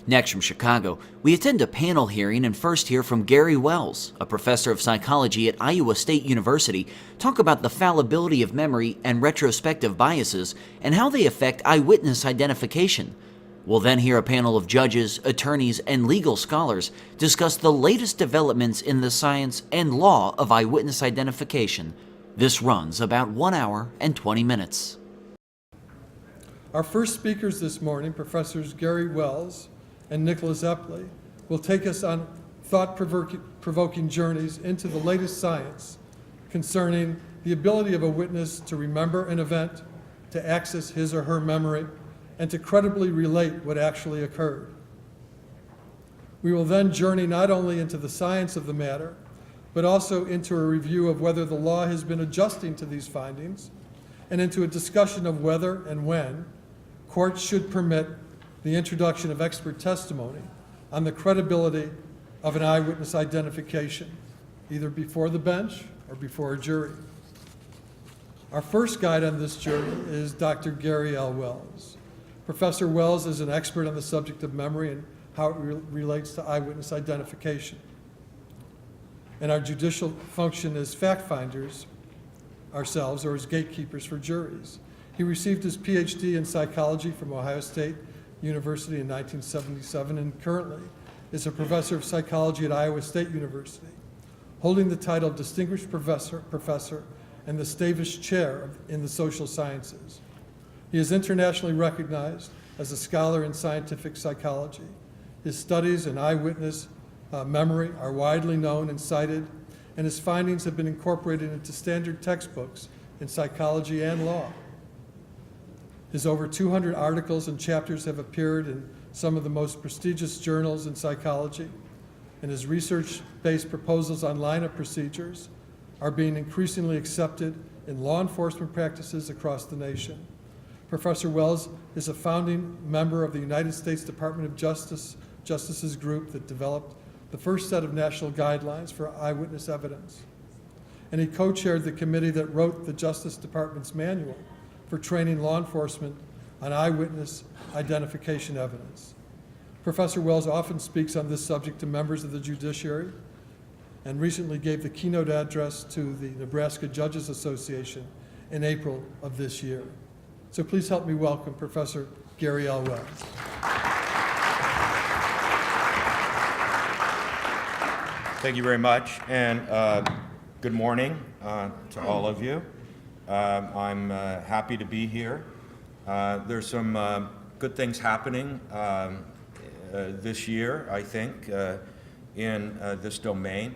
Next, from Chicago, we attend a panel hearing and first hear from Gary Wells, a professor of psychology at Iowa State University, talk about the fallibility of memory and retrospective biases and how they affect eyewitness identification. We'll then hear a panel of judges, attorneys, and legal scholars discuss the latest developments in the science and law of eyewitness identification. This runs about 1 hour and 20 minutes. Our first speakers this morning, Professors Gary Wells and Nicholas Epley, will take us on thought-provoking journeys into the latest science concerning the ability of a witness to remember an event, to access his or her memory, and to credibly relate what actually occurred. We will then journey not only into the science of the matter, but also into a review of whether the law has been adjusting to these findings, and into a discussion of whether and when courts should permit the introduction of expert testimony on the credibility of an eyewitness identification, either before the bench or before a jury. Our first guide on this journey is Dr. Gary L. Wells. Professor Wells is an expert on the subject of memory and how it relates to eyewitness identification. And our judicial function as fact finders ourselves, or as gatekeepers for juries. He received his PhD in psychology from Ohio State University in 1977 and currently is a professor of psychology at Iowa State University, holding the title of Distinguished Professor and the Stavish Chair in the Social Sciences. He is internationally recognized as a scholar in scientific psychology. His studies in eyewitness memory are widely known and cited, and his findings have been incorporated into standard textbooks in psychology and law. His over 200 articles and chapters have appeared in some of the most prestigious journals in psychology, and his research-based proposals on lineup procedures are being increasingly accepted in law enforcement practices across the nation. Professor Wells is a founding member of the United States Department of Justice's group that developed the first set of national guidelines for eyewitness evidence. And he co-chaired the committee that wrote the Justice Department's manual for training law enforcement on eyewitness identification evidence. Professor Wells often speaks on this subject to members of the judiciary and recently gave the keynote address to the Nebraska Judges Association in April of this year. So please help me welcome Professor Gary L. Wells. Thank you very much, and good morning to all of you. I'm happy to be here. There's some good things happening this year, I think, in this domain.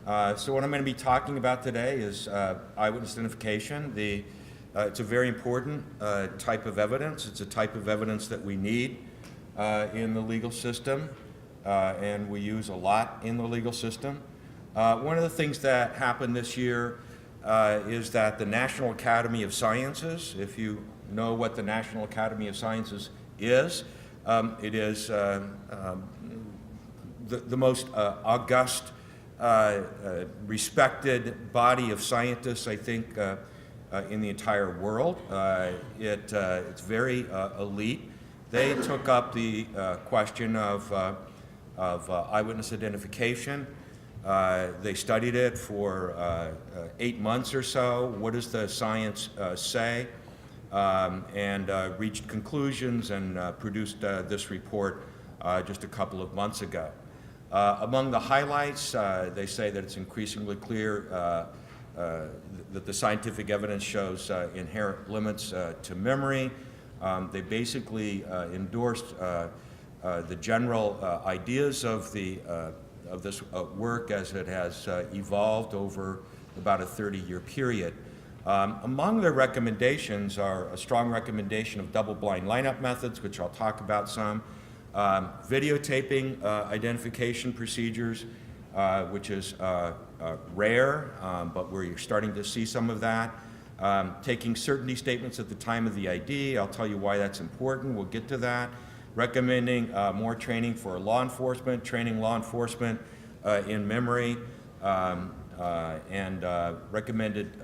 So what I'm going to be talking about today is eyewitness identification. It's a very important type of evidence. It's a type of evidence that we need in the legal system, and we use a lot in the legal system. One of the things that happened this year is that the National Academy of Sciences, if you know what the National Academy of Sciences is, it is the most august, respected body of scientists, I think, in the entire world. It's very elite. They took up the question of eyewitness identification. They studied it for 8 months or so. What does the science say? And reached conclusions and produced this report just a couple of months ago. Among the highlights, they say that it's increasingly clear that the scientific evidence shows inherent limits to memory. They basically endorsed the general ideas of this work as it has evolved over about a 30-year period. Among their recommendations are a strong recommendation of double-blind lineup methods, which I'll talk about some, videotaping identification procedures, which is rare, but we're starting to see some of that. Taking certainty statements at the time of the ID, I'll tell you why that's important, we'll get to that. Recommending more training for law enforcement, training law enforcement in memory, and recommended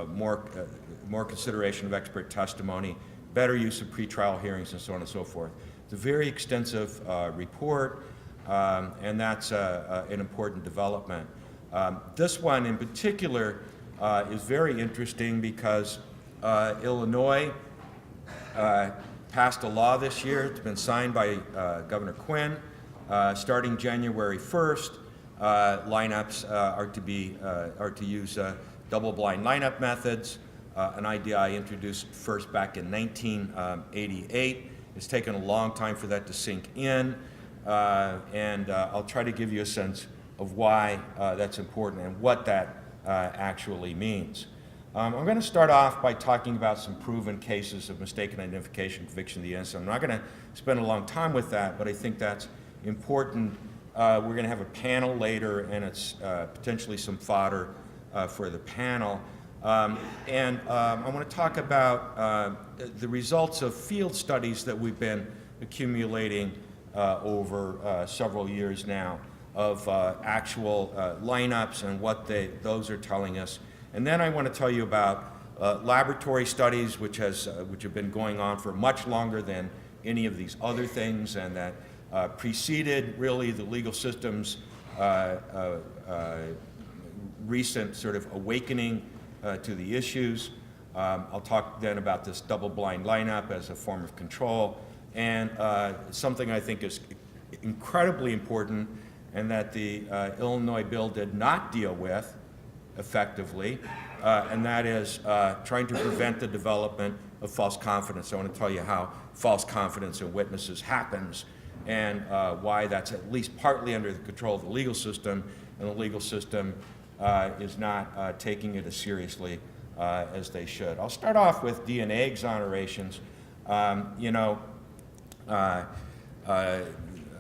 more consideration of expert testimony, better use of pretrial hearings, and so on and so forth. It's a very extensive report, and that's an important development. This one in particular is very interesting because Illinois passed a law this year. It's been signed by Governor Quinn. Starting January 1st, lineups are to use double-blind lineup methods, an idea I introduced first back in 1988. It's taken a long time for that to sink in, and I'll try to give you a sense of why that's important and what that actually means. I'm going to start off by talking about some proven cases of mistaken identification, conviction of the innocent. I'm not going to spend a long time with that, but I think that's important. We're going to have a panel later, and it's potentially some fodder for the panel. I want to talk about the results of field studies that we've been accumulating over several years now of actual lineups and what those are telling us. And then I want to tell you about laboratory studies, which have been going on for much longer than any of these other things, and that preceded really the legal system's recent sort of awakening to the issues. I'll talk then about this double-blind lineup as a form of control, and something I think is incredibly important and that the Illinois bill did not deal with effectively, and that is trying to prevent the development of false confidence. I want to tell you how false confidence in witnesses happens and why that's at least partly under the control of the legal system, and the legal system is not taking it as seriously as they should. I'll start off with DNA exonerations.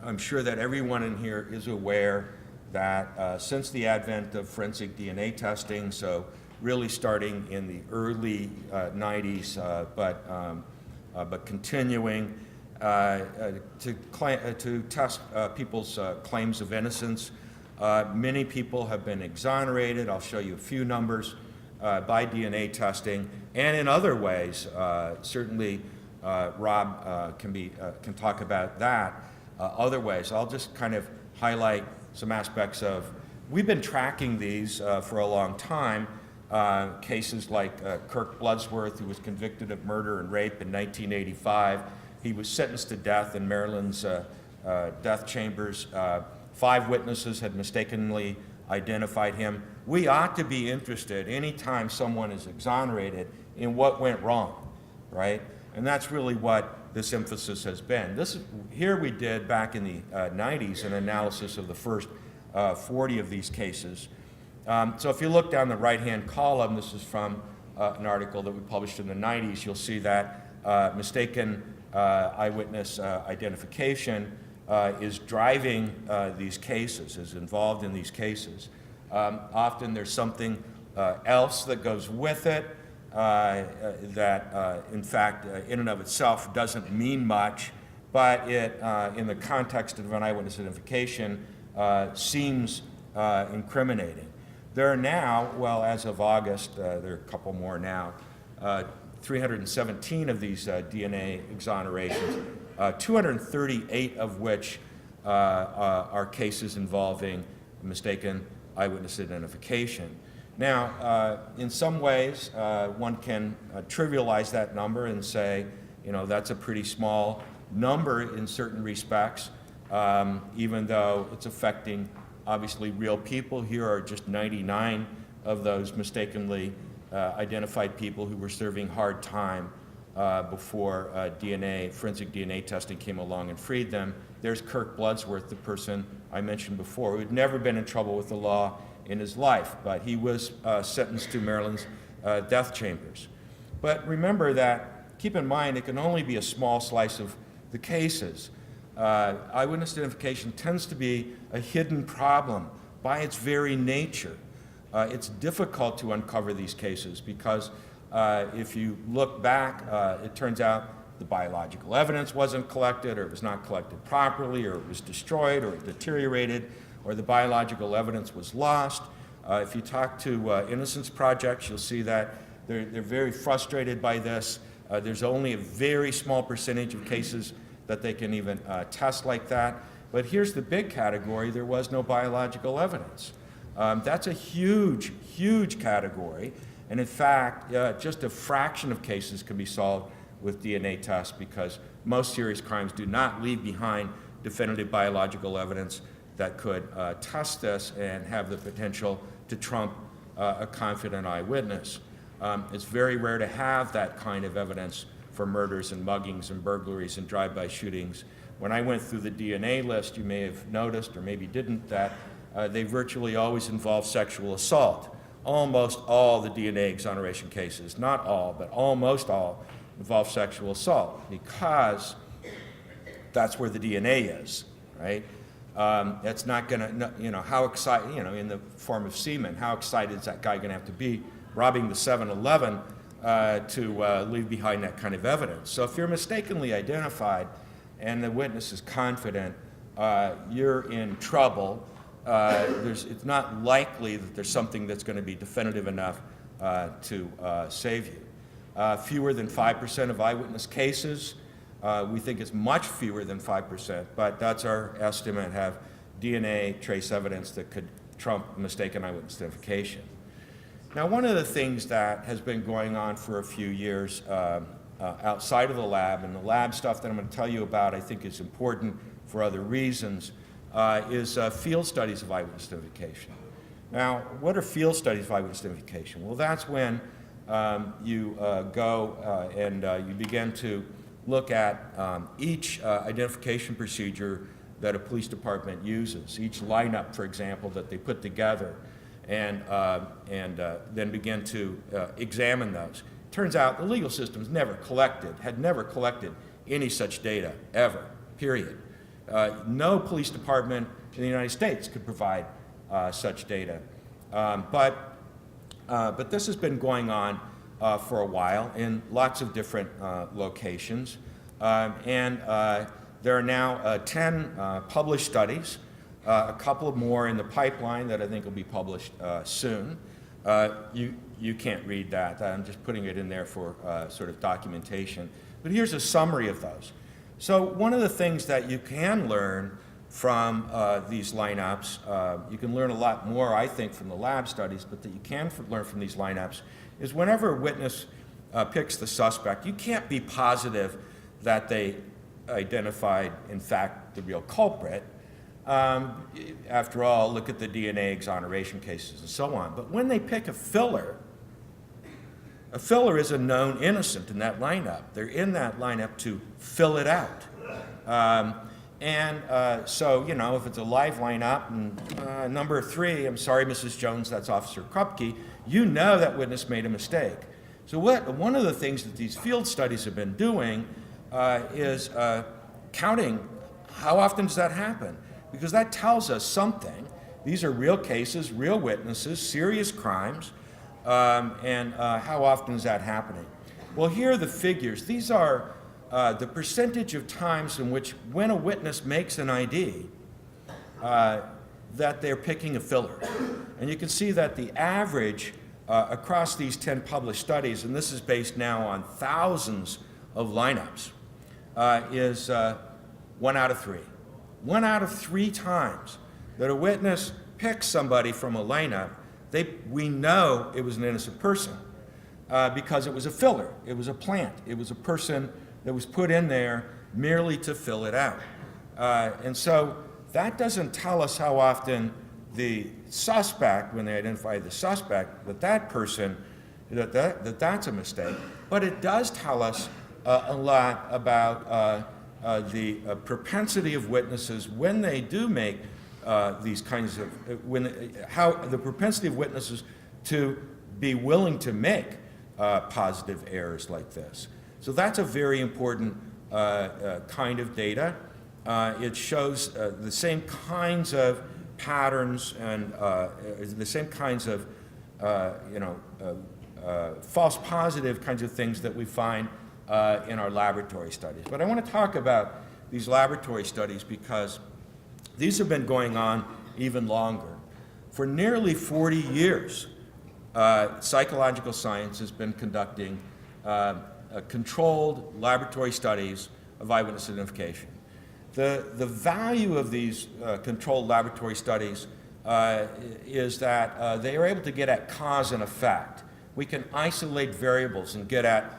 I'm sure that everyone in here is aware that since the advent of forensic DNA testing, so really starting in the early 90s, but continuing to test people's claims of innocence, many people have been exonerated. I'll show you a few numbers by DNA testing, and in other ways. Certainly, Rob can talk about that. Other ways. I'll just kind of highlight some aspects of. We've been tracking these for a long time. Cases like Kirk Bloodsworth, who was convicted of murder and rape in 1985. He was sentenced to death in Maryland's death chambers. 5 witnesses had mistakenly identified him. We ought to be interested anytime someone is exonerated in what went wrong, right? And that's really what this emphasis has been. Here we did back in the 90s an analysis of the first 40 of these cases. So if you look down the right-hand column, this is from an article that we published in the 90s, you'll see that mistaken eyewitness identification is driving these cases, is involved in these cases. Often there's something else that goes with it that, in fact, in and of itself doesn't mean much, but it, in the context of an eyewitness identification, seems incriminating. There are now, well, as of August, there are a couple more now, 317 of these DNA exonerations, 238 of which are cases involving mistaken eyewitness identification. Now, in some ways, one can trivialize that number and say, you know, that's a pretty small number in certain respects, even though it's affecting, obviously, real people. Here are just 99 of those mistakenly identified people who were serving hard time before forensic DNA testing came along and freed them. There's Kirk Bloodsworth, the person I mentioned before, who had never been in trouble with the law in his life, but he was sentenced to Maryland's death chambers. But remember that, keep in mind, it can only be a small slice of the cases. Eyewitness identification tends to be a hidden problem by its very nature. It's difficult to uncover these cases because if you look back, it turns out the biological evidence wasn't collected, or it was not collected properly, or it was destroyed, or it deteriorated, or the biological evidence was lost. If you talk to innocence projects, you'll see that they're very frustrated by this. There's only a very small percentage of cases that they can even test like that. But here's the big category: there was no biological evidence. That's a huge, huge category. And in fact, just a fraction of cases can be solved with DNA tests, because most serious crimes do not leave behind definitive biological evidence that could test this and have the potential to trump a confident eyewitness. It's very rare to have that kind of evidence for murders and muggings and burglaries and drive-by shootings. When I went through the DNA list, you may have noticed, or maybe didn't, that they virtually always involve sexual assault. Almost all the DNA exoneration cases, not all, but almost all, involve sexual assault, because that's where the DNA is, right? It's not gonna, how excited, in the form of semen, how excited is that guy gonna have to be robbing the 7-Eleven to leave behind that kind of evidence? So if you're mistakenly identified and the witness is confident, you're in trouble. It's not likely that there's something that's going to be definitive enough to save you. Fewer than 5% of eyewitness cases. We think it's much fewer than 5%, but that's our estimate, have DNA trace evidence that could trump mistaken eyewitness identification. Now, one of the things that has been going on for a few years outside of the lab, and the lab stuff that I'm going to tell you about I think is important for other reasons, is field studies of eyewitness identification. Now, what are field studies of eyewitness identification? Well, that's when you go and you begin to look at each identification procedure that a police department uses, each lineup, for example, that they put together, and then begin to examine those. Turns out the legal system's had never collected any such data, ever, period. No police department in the United States could provide such data. But this has been going on for a while in lots of different locations. There are now 10 published studies, a couple more in the pipeline that I think will be published soon. You can't read that. I'm just putting it in there for sort of documentation. But here's a summary of those. So one of the things that you can learn from these lineups, you can learn a lot more, I think, from the lab studies, but that you can learn from these lineups, is whenever a witness picks the suspect, you can't be positive that they identified, in fact, the real culprit. After all, look at the DNA exoneration cases and so on. But when they pick a filler is a known innocent in that lineup. They're in that lineup to fill it out. So, if it's a live lineup and number 3, I'm sorry, Mrs. Jones, that's Officer Krupke, you know that witness made a mistake. So one of the things that these field studies have been doing is counting how often does that happen, because that tells us something. These are real cases, real witnesses, serious crimes, and how often is that happening? Well, here are the figures. These are the percentage of times in which, when a witness makes an ID, that they're picking a filler. And you can see that the average across these 10 published studies, and this is based now on thousands of lineups, is 1 out of 3. 1 out of 3 times that a witness picks somebody from a lineup, we know it was an innocent person because it was a filler. It was a plant. It was a person that was put in there merely to fill it out. And so that doesn't tell us how often the suspect, when they identify the suspect, that person, that's a mistake. But it does tell us a lot about the propensity of witnesses when they do make these kinds of, how the propensity of witnesses to be willing to make positive errors like this. So that's a very important kind of data. It shows the same kinds of patterns and the same kinds of false positive kinds of things that we find in our laboratory studies. But I want to talk about these laboratory studies because these have been going on even longer. For nearly 40 years, psychological science has been conducting controlled laboratory studies of eyewitness identification. The value of these controlled laboratory studies is that they are able to get at cause and effect. We can isolate variables and get at,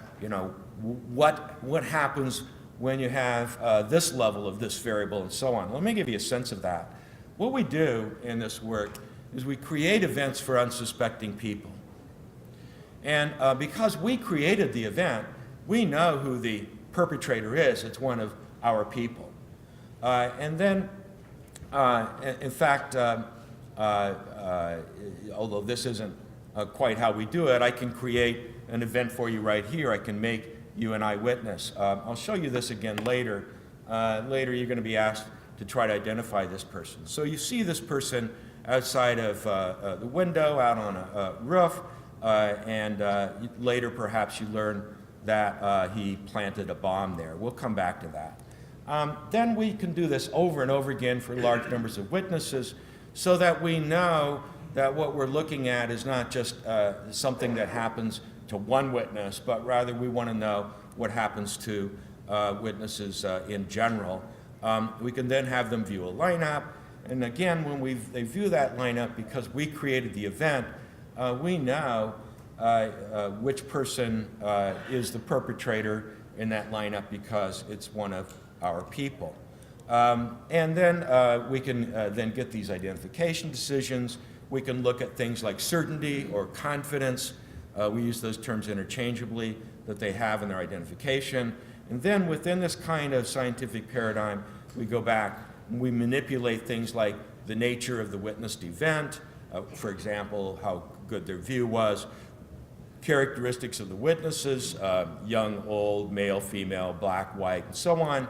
what happens when you have this level of this variable and so on. Let me give you a sense of that. What we do in this work is we create events for unsuspecting people. And because we created the event, we know who the perpetrator is. It's one of our people. And then, in fact, although this isn't quite how we do it, I can create an event for you right here. I can make you an eyewitness. I'll show you this again later. Later, you're going to be asked to try to identify this person. So you see this person outside of the window, out on a roof, and later perhaps you learn that he planted a bomb there. We'll come back to that. Then we can do this over and over again for large numbers of witnesses so that we know that what we're looking at is not just something that happens to one witness, but rather we want to know what happens to witnesses in general. We can then have them view a lineup, and again, when they view that lineup, because we created the event, we know which person is the perpetrator in that lineup because it's one of our people. And then we can then get these identification decisions. We can look at things like certainty or confidence. We use those terms interchangeably that they have in their identification. And then within this kind of scientific paradigm, we go back and we manipulate things like the nature of the witnessed event, for example, how good their view was, characteristics of the witnesses, young, old, male, female, black, white, and so on,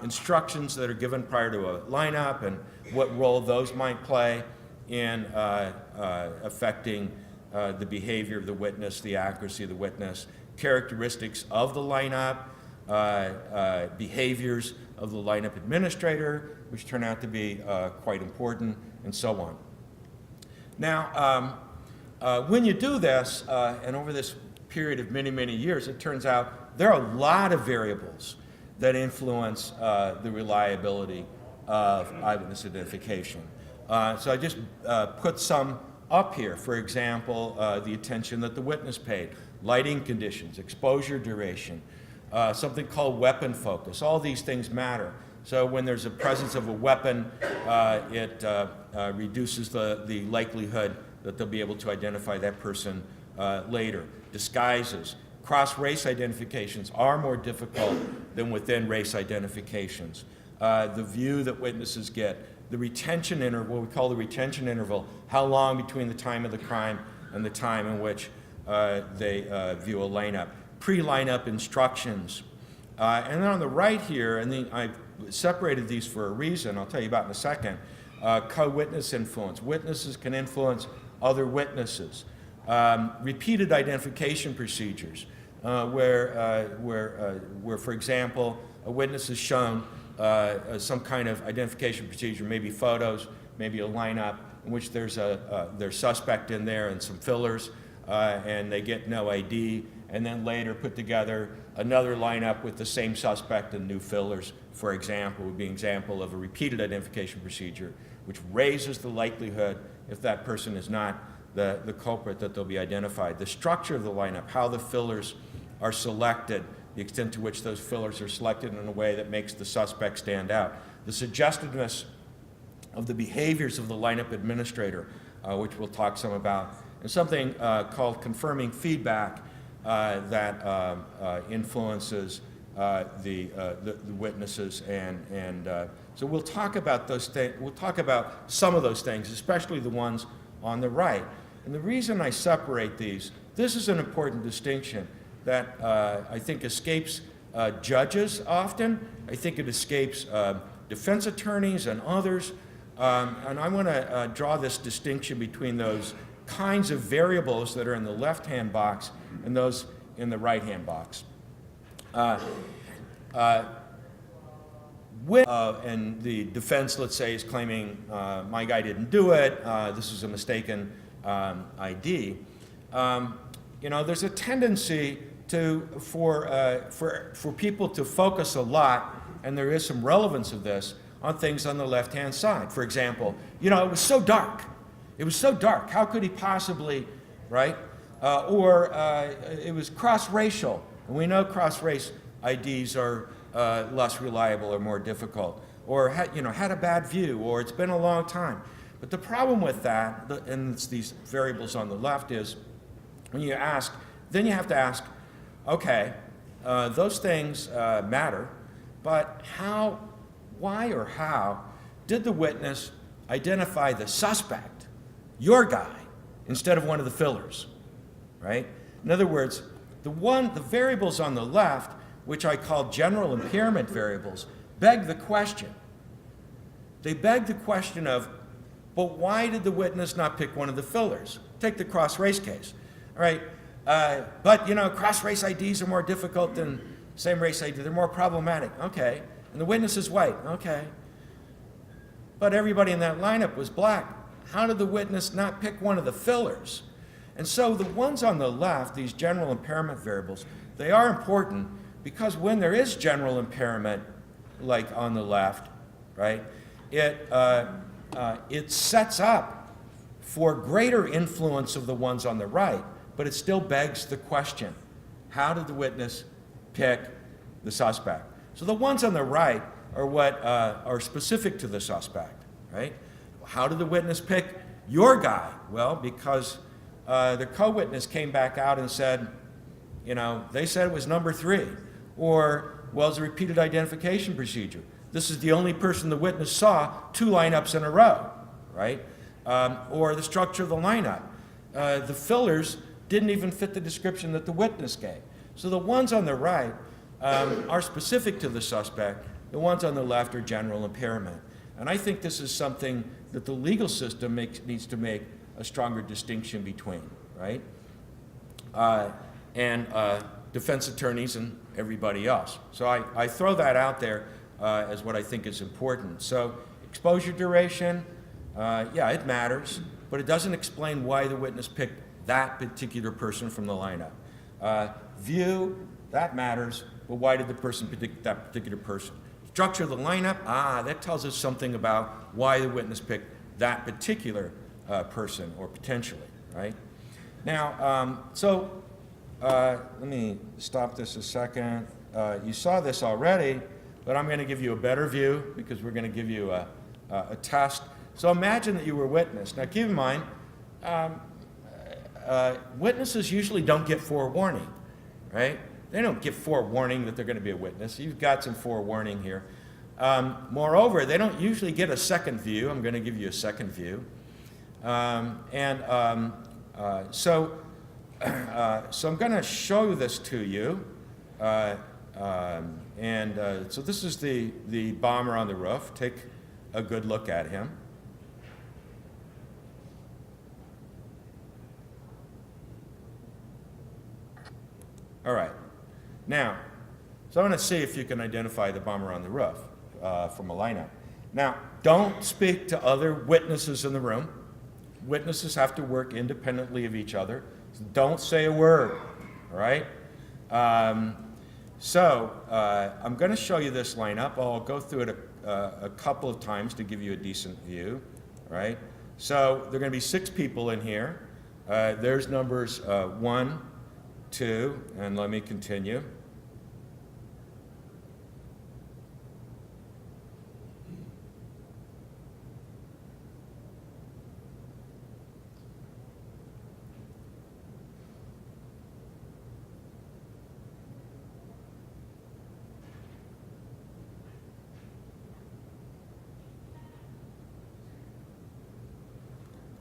instructions that are given prior to a lineup and what role those might play in affecting the behavior of the witness, the accuracy of the witness, characteristics of the lineup, behaviors of the lineup administrator, which turn out to be quite important, and so on. Now, when you do this, and over this period of many, many years, it turns out there are a lot of variables that influence the reliability of eyewitness identification. So I just put some up here. For example, the attention that the witness paid, lighting conditions, exposure duration, something called weapon focus. All these things matter. So when there's a presence of a weapon, it reduces the likelihood that they'll be able to identify that person later. Disguises. Cross-race identifications are more difficult than within-race identifications. The view that witnesses get, the retention interval, what we call the retention interval, how long between the time of the crime and the time in which they view a lineup. Pre-lineup instructions. And then on the right here, and I've separated these for a reason, I'll tell you about in a second, co-witness influence. Witnesses can influence other witnesses. Repeated identification procedures, where, for example, a witness is shown some kind of identification procedure, maybe photos, maybe a lineup in which there's their suspect in there and some fillers, and they get no ID, and then later put together another lineup with the same suspect and new fillers, for example, would be an example of a repeated identification procedure, which raises the likelihood, if that person is not the culprit, that they'll be identified. The structure of the lineup, how the fillers are selected, the extent to which those fillers are selected in a way that makes the suspect stand out. The suggestiveness of the behaviors of the lineup administrator, which we'll talk some about, and something called confirming feedback that influences the witnesses, and so we'll talk about those things. We'll talk about some of those things, especially the ones on the right. And the reason I separate these, this is an important distinction that I think escapes judges often. I think it escapes defense attorneys and others. And I want to draw this distinction between those kinds of variables that are in the left-hand box and those in the right-hand box. And the defense, let's say, is claiming my guy didn't do it, this is a mistaken ID. There's a tendency for people to focus a lot, and there is some relevance of this, on things on the left-hand side. For example, you know, it was so dark. It was so dark. How could he possibly, right? It was cross-racial, and we know cross-race IDs are less reliable or more difficult. Or had a bad view, or it's been a long time. But the problem with that, and it's these variables on the left, is when you ask, then you have to ask, okay, those things matter, but why or how did the witness identify the suspect, your guy, instead of one of the fillers, right? In other words, the variables on the left, which I call general impairment variables, beg the question. They beg the question of, but why did the witness not pick one of the fillers? Take the cross-race case, all right? But, cross-race IDs are more difficult than same-race ID. They're more problematic, okay. And the witness is white, okay. But everybody in that lineup was black. How did the witness not pick one of the fillers? And so the ones on the left, these general impairment variables, they are important because when there is general impairment, like on the left, right, it sets up for greater influence of the ones on the right, but it still begs the question, how did the witness pick the suspect? So the ones on the right are what are specific to the suspect, right? How did the witness pick your guy? Well, because the co-witness came back out and said, they said it was number 3, or, well, it's a repeated identification procedure. This is the only person the witness saw 2 lineups in a row, right? Or the structure of the lineup. The fillers didn't even fit the description that the witness gave. So the ones on the right are specific to the suspect. The ones on the left are general impairment. And I think this is something that the legal system needs to make a stronger distinction between, right? And defense attorneys and everybody else. So I throw that out there as what I think is important. So exposure duration, yeah, it matters, but it doesn't explain why the witness picked that particular person from the lineup. View, that matters, but why did the person pick that particular person? Structure of the lineup, that tells us something about why the witness picked that particular person, or potentially, right? Now, let me stop this a second. You saw this already, but I'm going to give you a better view because we're going to give you a test. So imagine that you were a witness. Now keep in mind, witnesses usually don't get forewarning, right? They don't get forewarning that they're going to be a witness. You've got some forewarning here. Moreover, they don't usually get a second view. I'm going to give you a second view. So I'm going to show this to you. So this is the bomber on the roof. Take a good look at him. All right. Now, so I want to see if you can identify the bomber on the roof from a lineup. Now, don't speak to other witnesses in the room. Witnesses have to work independently of each other. So don't say a word, all right? I'm going to show you this lineup. I'll go through it a couple of times to give you a decent view, all right? So there are going to be 6 people in here. There's numbers 1, 2, and let me continue.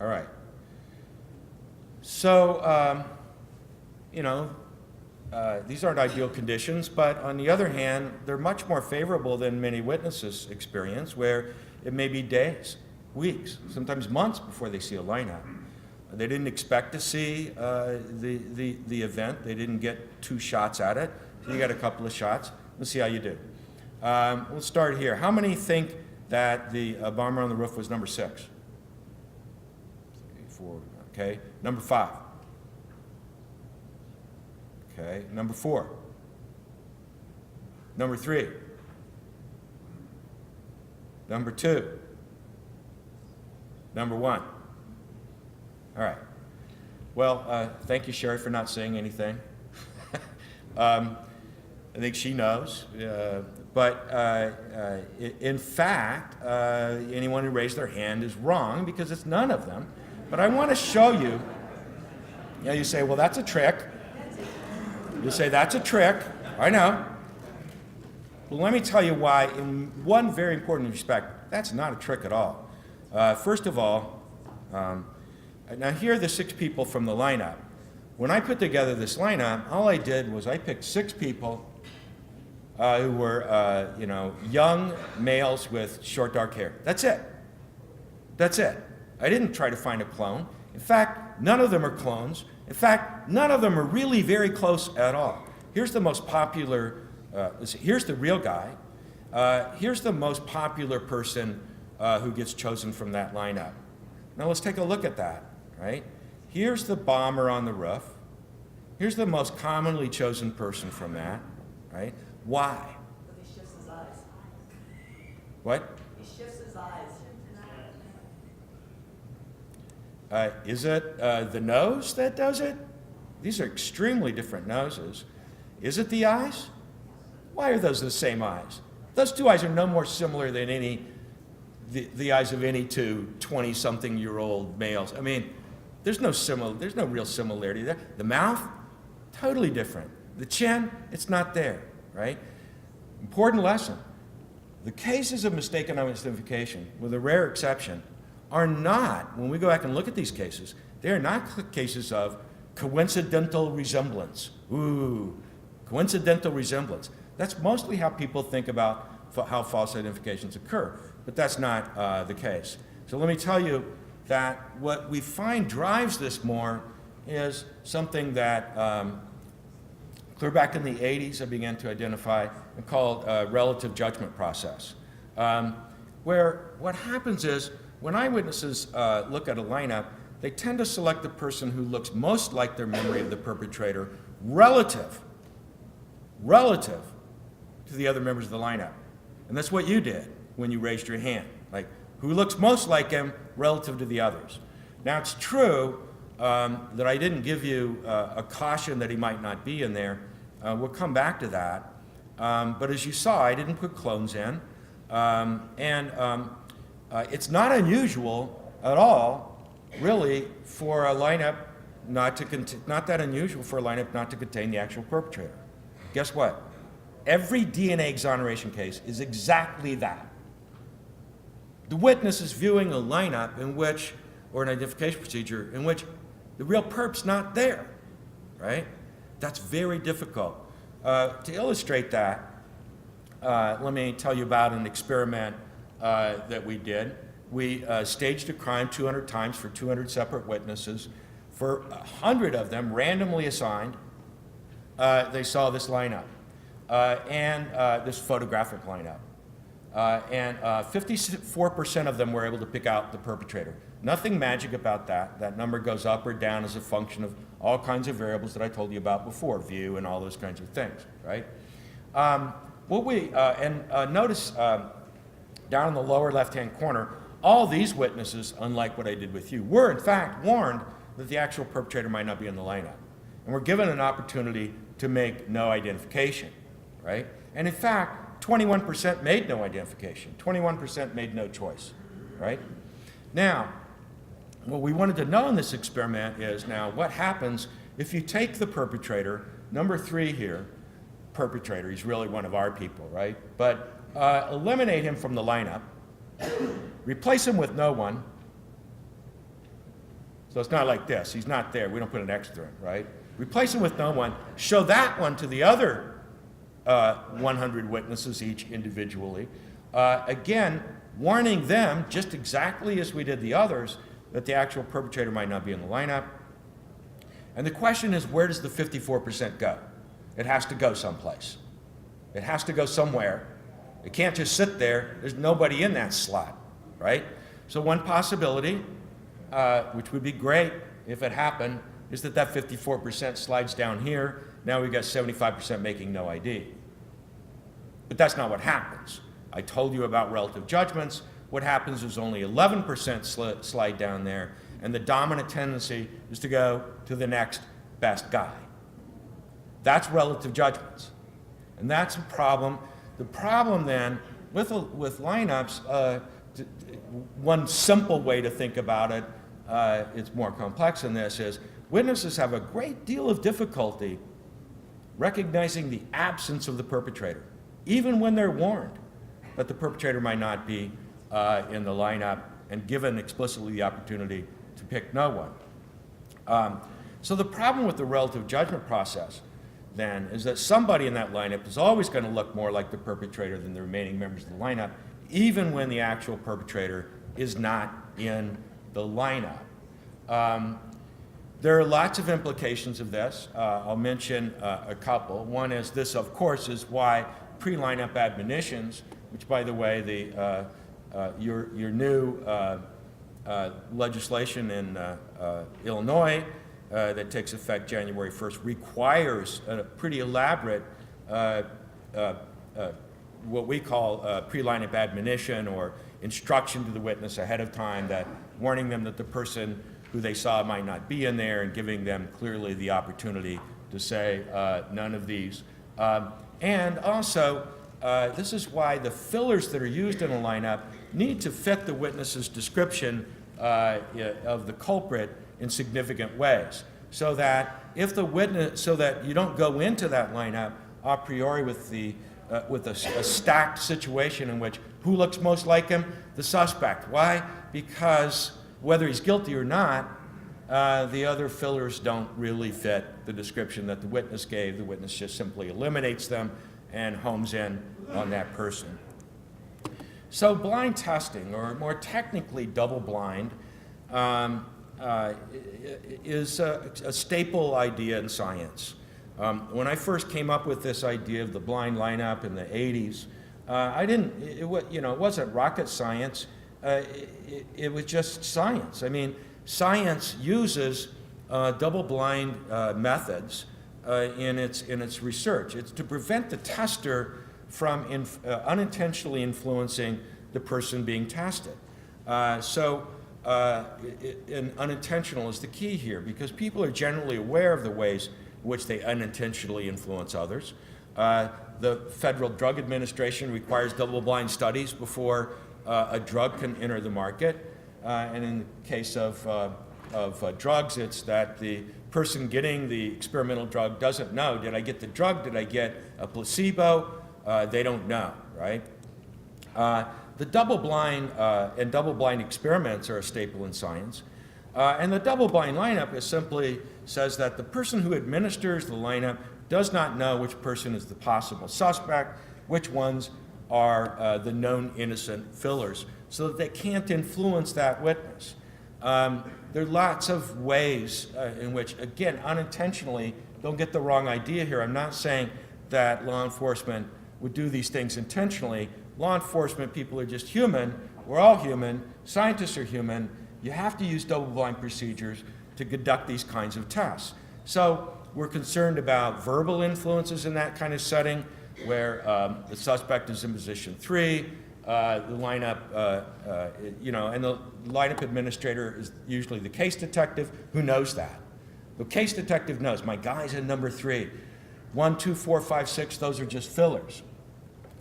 All right. So, these aren't ideal conditions, but on the other hand, they're much more favorable than many witnesses experience, where it may be days, weeks, sometimes months before they see a lineup. They didn't expect to see the event. They didn't get 2 shots at it. So you got a couple of shots. Let's see how you do. We'll start here. How many think that the bomber on the roof was number 6? 3, 4, okay. Number 5. Okay, number 4. Number 3. Number 2. Number 1. All right. Well, thank you, Sherry, for not saying anything. I think she knows. In fact, anyone who raised their hand is wrong because it's none of them. But I want to show you. Yeah, you say, well, that's a trick. You say, that's a trick. I know. Well, let me tell you why, in one very important respect, that's not a trick at all. First of all, now here are the 6 people from the lineup. When I put together this lineup, all I did was I picked 6 people who were, young males with short dark hair. That's it. That's it. I didn't try to find a clone. In fact, none of them are clones. In fact, none of them are really very close at all. Here's the most popular, here's the real guy. Here's the most popular person who gets chosen from that lineup. Now let's take a look at that, right? Here's the bomber on the roof. Here's the most commonly chosen person from that, right? Why? He shifts his eyes. What? He shifts his eyes. Is it the nose that does it? These are extremely different noses. Is it the eyes? Why are those the same eyes? Those 2 eyes are no more similar than the eyes of any 2 20-something-year-old males. I mean, there's no real similarity there. The mouth, totally different. The chin, it's not there, right? Important lesson. The cases of mistaken identification, with a rare exception, are not, when we go back and look at these cases, they are not cases of coincidental resemblance. Ooh, coincidental resemblance. That's mostly how people think about how false identifications occur, but that's not the case. So let me tell you that what we find drives this more is something that clear back in the 80s I began to identify and called relative judgment process, where what happens is when eyewitnesses look at a lineup, they tend to select the person who looks most like their memory of the perpetrator relative to the other members of the lineup. And that's what you did when you raised your hand. Like, who looks most like him relative to the others? Now, it's true that I didn't give you a caution that he might not be in there. We'll come back to that. But as you saw, I didn't put clones in. It's not unusual at all, really, for a lineup not that unusual for a lineup not to contain the actual perpetrator. Guess what? Every DNA exoneration case is exactly that. The witness is viewing a lineup in which, or an identification procedure, in which the real perp's not there, right? That's very difficult. To illustrate that, let me tell you about an experiment that we did. We staged a crime 200 times for 200 separate witnesses. For 100 of them, randomly assigned, they saw this lineup, and this photographic lineup. And 54% of them were able to pick out the perpetrator. Nothing magic about that. That number goes up or down as a function of all kinds of variables that I told you about before, view and all those kinds of things, right? Notice down in the lower left-hand corner, all these witnesses, unlike what I did with you, were in fact warned that the actual perpetrator might not be in the lineup. And were given an opportunity to make no identification, right? And in fact, 21% made no identification. 21% made no choice, right? Now, what we wanted to know in this experiment is now what happens if you take the perpetrator, number 3 here, perpetrator, he's really one of our people, right? But eliminate him from the lineup, replace him with no one. So it's not like this, he's not there, we don't put an X through him, right? Replace him with no one, show that one to the other 100 witnesses each individually. Again, warning them, just exactly as we did the others, that the actual perpetrator might not be in the lineup. And the question is, where does the 54% go? It has to go someplace. It has to go somewhere. It can't just sit there. There's nobody in that slot, right? So one possibility, which would be great if it happened, is that 54% slides down here Now we've got 75% making no ID. But that's not what happens. I told you about relative judgments. What happens is only 11% slide down there, and the dominant tendency is to go to the next best guy. That's relative judgments. And that's a problem. The problem then with lineups, one simple way to think about it, it's more complex than this, is witnesses have a great deal of difficulty recognizing the absence of the perpetrator, even when they're warned that the perpetrator might not be in the lineup and given explicitly the opportunity to pick no one. So the problem with the relative judgment process then is that somebody in that lineup is always going to look more like the perpetrator than the remaining members of the lineup, even when the actual perpetrator is not in the lineup. There are lots of implications of this. I'll mention a couple. One is this, of course, is why pre-lineup admonitions, which, by the way, your new legislation in Illinois that takes effect January 1st requires a pretty elaborate what we call pre-lineup admonition or instruction to the witness ahead of time, that warning them that the person who they saw might not be in there and giving them clearly the opportunity to say none of these. And also, this is why the fillers that are used in a lineup need to fit the witness's description of the culprit in significant ways, so that if the witness, so that you don't go into that lineup a priori with a stacked situation in which who looks most like him? The suspect. Why? Because whether he's guilty or not, the other fillers don't really fit the description that the witness gave. The witness just simply eliminates them and homes in on that person. So blind testing, or more technically double blind, is a staple idea in science. When I first came up with this idea of the blind lineup in the 80s, it wasn't rocket science. It was just science. I mean, science uses double-blind methods in its research. It's to prevent the tester from unintentionally influencing the person being tested. And unintentional is the key here, because people are generally aware of the ways in which they unintentionally influence others. The Federal Drug Administration requires double-blind studies before a drug can enter the market. And in the case of drugs, it's that the person getting the experimental drug doesn't know, did I get the drug, did I get a placebo? They don't know, right? The double-blind and double-blind experiments are a staple in science. And the double-blind lineup simply says that the person who administers the lineup does not know which person is the possible suspect, which ones are the known innocent fillers, so that they can't influence that witness. There are lots of ways in which, again, unintentionally, don't get the wrong idea here. I'm not saying that law enforcement would do these things intentionally. Law enforcement people are just human. We're all human. Scientists are human. You have to use double-blind procedures to conduct these kinds of tests. So we're concerned about verbal influences in that kind of setting, where the suspect is in position 3, the lineup, and the lineup administrator is usually the case detective who knows that. The case detective knows, my guy's in number 3. 1, 2, 4, 5, 6, those are just fillers,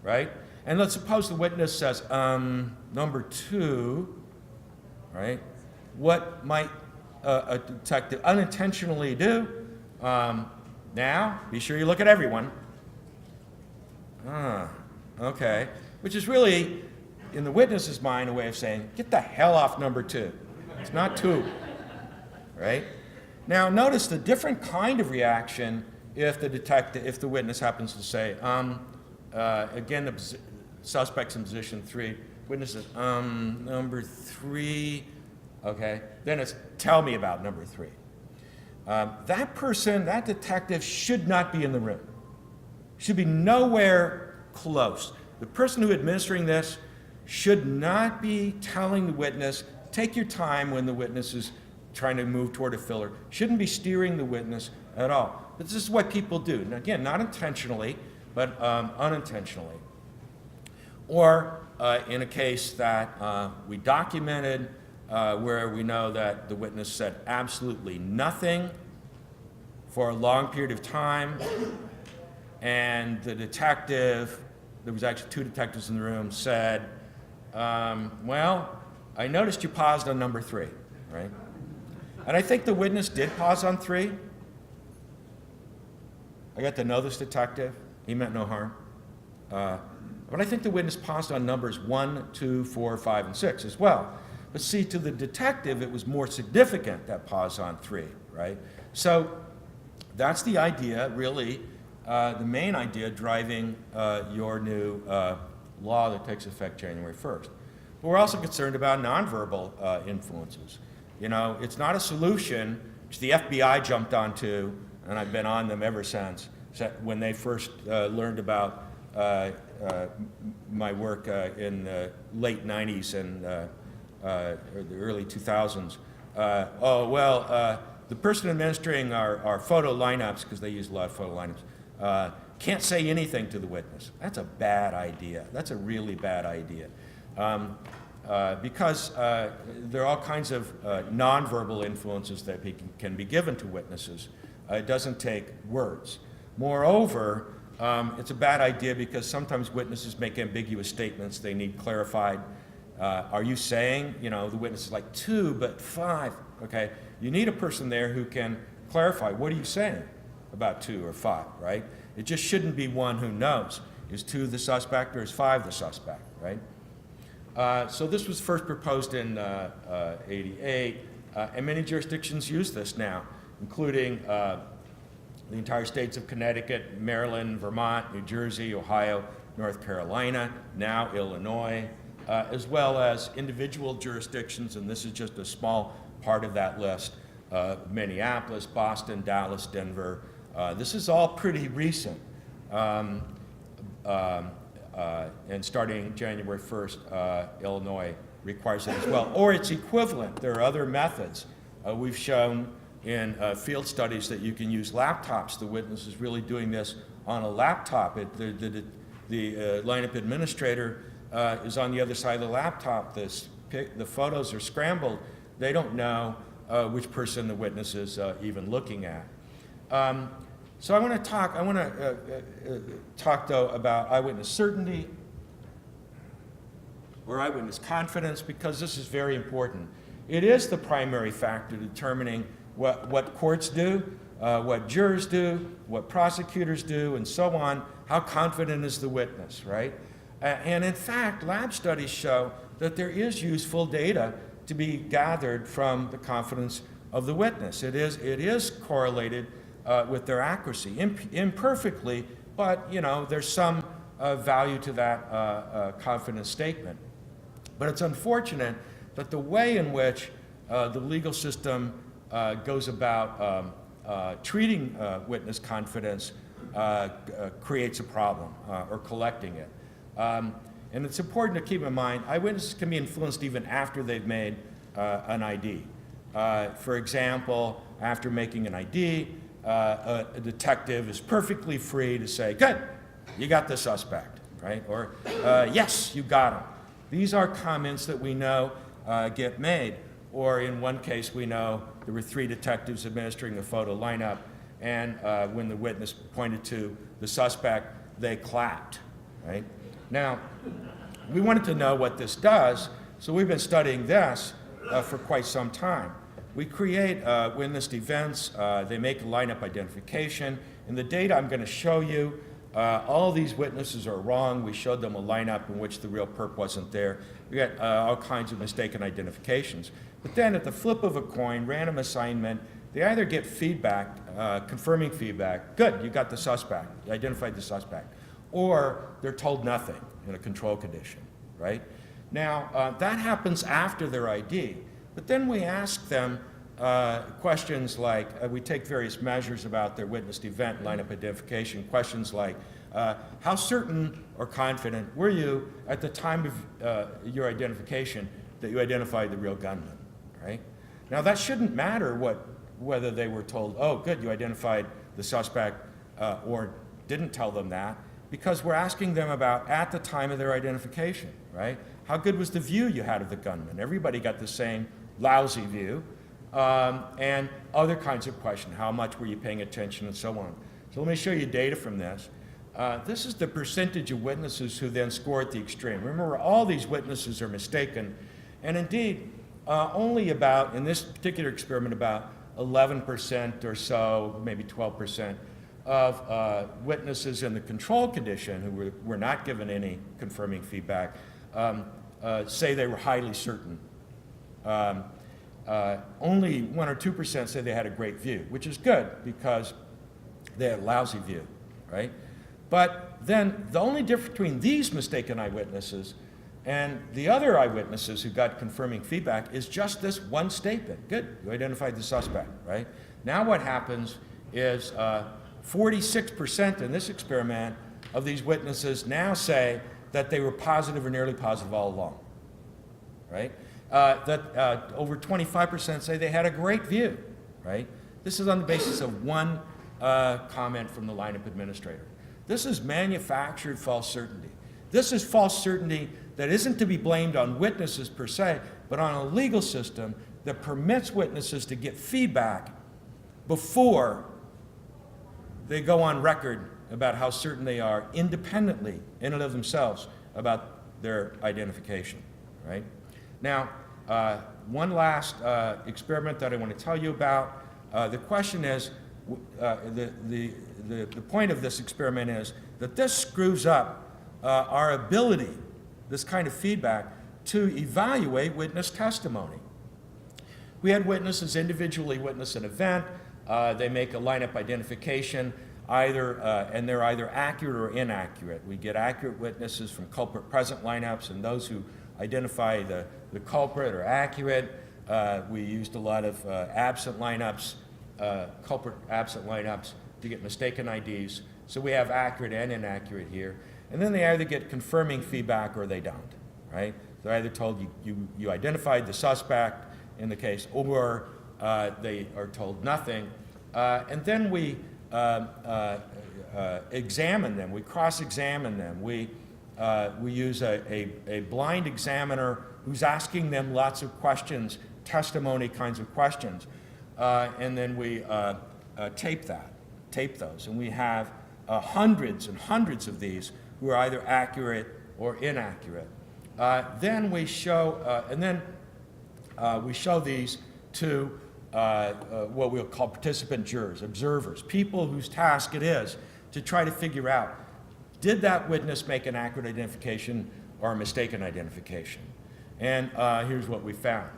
right? And let's suppose the witness says, number 2, right? What might a detective unintentionally do? Now, be sure you look at everyone. Okay. Which is really, in the witness's mind, a way of saying, get the hell off number 2. It's not 2, right? Now, notice the different kind of reaction if the witness happens to say, again, the suspect's in position 3, witness says, number 3, okay, then it's, tell me about number 3. That person, that detective should not be in the room, should be nowhere close. The person who is administering this should not be telling the witness, take your time when the witness is trying to move toward a filler, shouldn't be steering the witness at all. But this is what people do. And again, not intentionally, but unintentionally. Or in a case that we documented where we know that the witness said absolutely nothing for a long period of time, and the detective, there was actually 2 detectives in the room, said, well, I noticed you paused on number 3, right? And I think the witness did pause on 3. I got to know this detective. He meant no harm. But I think the witness paused on numbers 1, 2, 4, 5, and 6 as well. But see, to the detective, it was more significant that pause on 3, right? So that's the idea, really, the main idea driving your new law that takes effect January 1st. But we're also concerned about nonverbal influences. You know, it's not a solution which the FBI jumped onto, and I've been on them ever since, when they first learned about my work in the late 90s and or the early 2000s. The person administering our photo lineups, because they use a lot of photo lineups, can't say anything to the witness. That's a bad idea. That's a really bad idea. Because there are all kinds of nonverbal influences that can be given to witnesses. It doesn't take words. Moreover, it's a bad idea because sometimes witnesses make ambiguous statements they need clarified. Are you saying, you know, the witness is like 2, but 5, okay? You need a person there who can clarify, what are you saying about 2 or 5, right? It just shouldn't be one who knows. Is 2 the suspect or is 5 the suspect, right? So this was first proposed in '88, and many jurisdictions use this now, including the entire states of Connecticut, Maryland, Vermont, New Jersey, Ohio, North Carolina, now Illinois, as well as individual jurisdictions, and this is just a small part of that list, Minneapolis, Boston, Dallas, Denver. This is all pretty recent. And starting January 1st, Illinois requires it as well, or its equivalent. There are other methods. We've shown in field studies that you can use laptops. The witness is really doing this on a laptop. The lineup administrator is on the other side of the laptop. The photos are scrambled. They don't know which person the witness is even looking at. So I want to talk though about eyewitness certainty or eyewitness confidence, because this is very important. It is the primary factor determining what courts do, what jurors do, what prosecutors do, and so on. How confident is the witness, right? And in fact, lab studies show that there is useful data to be gathered from the confidence of the witness. It is correlated with their accuracy, imperfectly, but you know, there's some value to that confidence statement. But it's unfortunate that the way in which the legal system goes about treating witness confidence creates a problem, or collecting it. And it's important to keep in mind, eyewitnesses can be influenced even after they've made an ID. For example, after making an ID, a detective is perfectly free to say, good, you got the suspect, right? Or, yes, you got him. These are comments that we know get made. Or in one case, we know there were 3 detectives administering the photo lineup, and when the witness pointed to the suspect, they clapped, right? Now, we wanted to know what this does, so we've been studying this for quite some time. We create witnessed events, they make a lineup identification. In the data I'm going to show you, all these witnesses are wrong. We showed them a lineup in which the real perp wasn't there. We got all kinds of mistaken identifications. But then at the flip of a coin, random assignment, they either get feedback, confirming feedback, good, you got the suspect, you identified the suspect, or they're told nothing in a control condition, right? Now, that happens after their ID. But then we ask them questions like, we take various measures about their witnessed event, lineup identification, questions like, how certain or confident were you at the time of your identification that you identified the real gunman, right? Now that shouldn't matter whether they were told, oh good, you identified the suspect or didn't tell them that, because we're asking them about at the time of their identification, right? How good was the view you had of the gunman? Everybody got the same lousy view. And other kinds of questions. How much were you paying attention and so on. So let me show you data from this. This is the percentage of witnesses who then score at the extreme. Remember, all these witnesses are mistaken. And indeed, only about, in this particular experiment, about 11% or so, maybe 12% of witnesses in the control condition who were not given any confirming feedback say they were highly certain. Only 1 or 2% say they had a great view, which is good because they had a lousy view, right? But then the only difference between these mistaken eyewitnesses and the other eyewitnesses who got confirming feedback is just this one statement. Good, you identified the suspect, right? Now what happens is 46% in this experiment of these witnesses now say that they were positive or nearly positive all along, right? Over 25% say they had a great view, right? This is on the basis of one comment from the lineup administrator. This is manufactured false certainty. This is false certainty that isn't to be blamed on witnesses per se, but on a legal system that permits witnesses to get feedback before they go on record about how certain they are independently, in and of themselves, about their identification, right? Now, one last experiment that I want to tell you about. The question is, the point of this experiment is that this screws up our ability, this kind of feedback, to evaluate witness testimony. We had witnesses individually witness an event. They make a lineup identification, and they're either accurate or inaccurate. We get accurate witnesses from culprit present lineups, and those who identify the culprit are accurate. We used a lot of absent lineups, culprit absent lineups, to get mistaken IDs. So we have accurate and inaccurate here. And then they either get confirming feedback or they don't, right? They're either told you identified the suspect in the case, or they are told nothing. And then we examine them, we cross-examine them. We use a blind examiner who's asking them lots of questions, testimony kinds of questions. And then we tape those. And we have hundreds and hundreds of these who are either accurate or inaccurate. Then we show, we show these to what we'll call participant jurors, observers, people whose task it is to try to figure out, did that witness make an accurate identification or a mistaken identification? And here's what we found.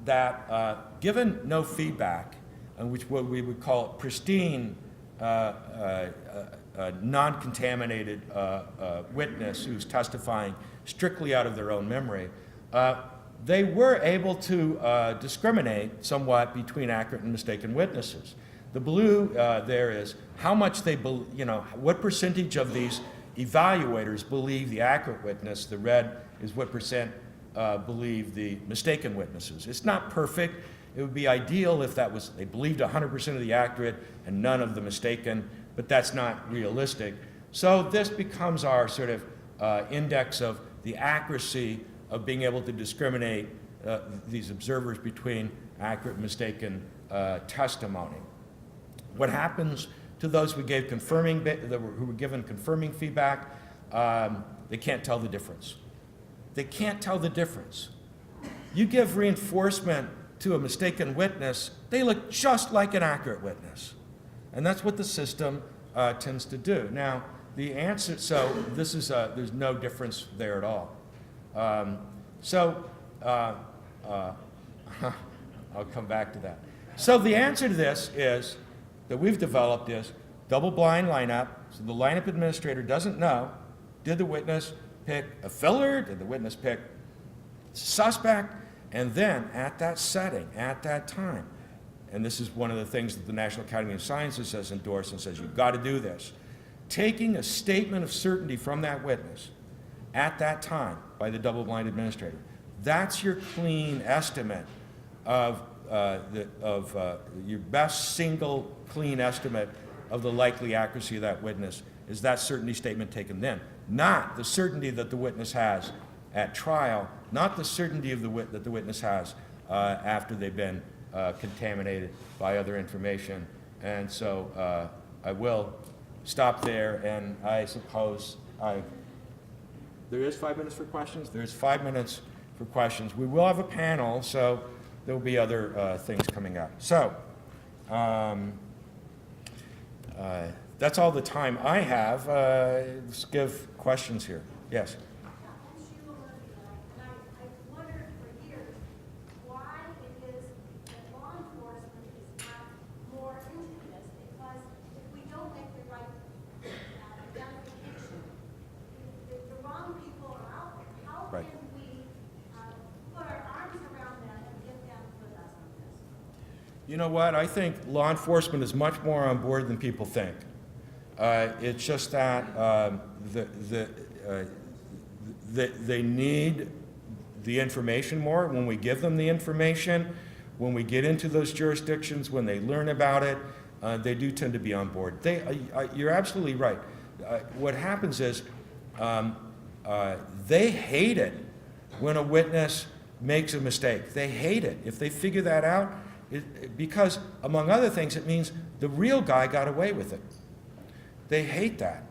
That given no feedback, which what we would call pristine, non-contaminated witness who's testifying strictly out of their own memory, they were able to discriminate somewhat between accurate and mistaken witnesses. The blue there is how much they, what percentage of these evaluators believe the accurate witness. The red is what percent believe the mistaken witnesses. It's not perfect. It would be ideal if that was, they believed 100% of the accurate and none of the mistaken, but that's not realistic. So this becomes our sort of index of the accuracy of being able to discriminate these observers between accurate and mistaken testimony. What happens to those who gave confirming, who were given confirming feedback? They can't tell the difference. They can't tell the difference. You give reinforcement to a mistaken witness, they look just like an accurate witness. And that's what the system tends to do. Now, the answer, so this is, there's no difference there at all. I'll come back to that. So the answer to this is, that we've developed is double-blind lineup. So the lineup administrator doesn't know, did the witness pick a filler, did the witness pick suspect, and then at that setting, at that time, and this is one of the things that the National Academy of Sciences has endorsed and says you've got to do this, taking a statement of certainty from that witness at that time by the double-blind administrator. That's your clean estimate of your best single clean estimate of the likely accuracy of that witness is that certainty statement taken then, not the certainty that the witness has at trial, not the certainty of that the witness has after they've been contaminated by other information. And so I will stop there, and I suppose there is 5 minutes for questions? There's 5 minutes for questions. We will have a panel, so there will be other things coming up. So that's all the time I have. Let's give questions here. Yes? You know what? I think law enforcement is much more on board than people think. It's just that they need the information more. When we give them the information, when we get into those jurisdictions, when they learn about it, they do tend to be on board. You're absolutely right. What happens is they hate it when a witness makes a mistake. They hate it. If they figure that out, because, among other things, it means the real guy got away with it. They hate that.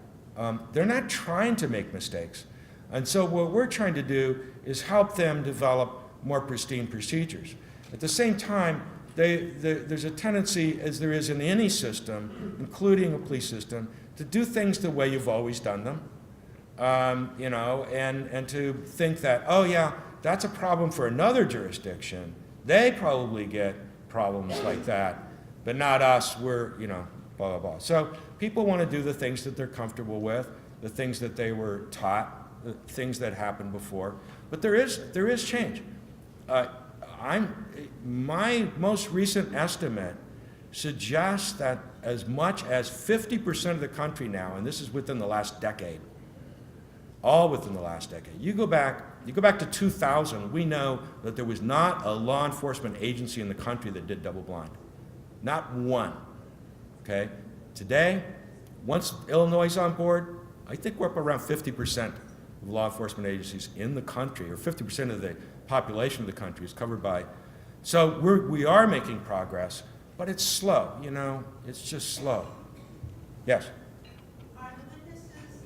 They're not trying to make mistakes. And so what we're trying to do is help them develop more pristine procedures. At the same time, there's a tendency, as there is in any system, including a police system, to do things the way you've always done them. You know, and to think that, oh yeah, that's a problem for another jurisdiction. They probably get problems like that, but not us. We're, you know, blah, blah, blah. So people want to do the things that they're comfortable with, the things that they were taught, the things that happened before. But there is change. My most recent estimate suggests that as much as 50% of the country now, and this is within the last decade, all within the last decade. You go back to 2000, we know that there was not a law enforcement agency in the country that did double blind. Not one, okay? Today, once Illinois is on board, I think we're up around 50% of law enforcement agencies in the country, or 50% of the population of the country is covered by. So we are making progress, but it's slow, you know, it's just slow. Yes? Are the witnesses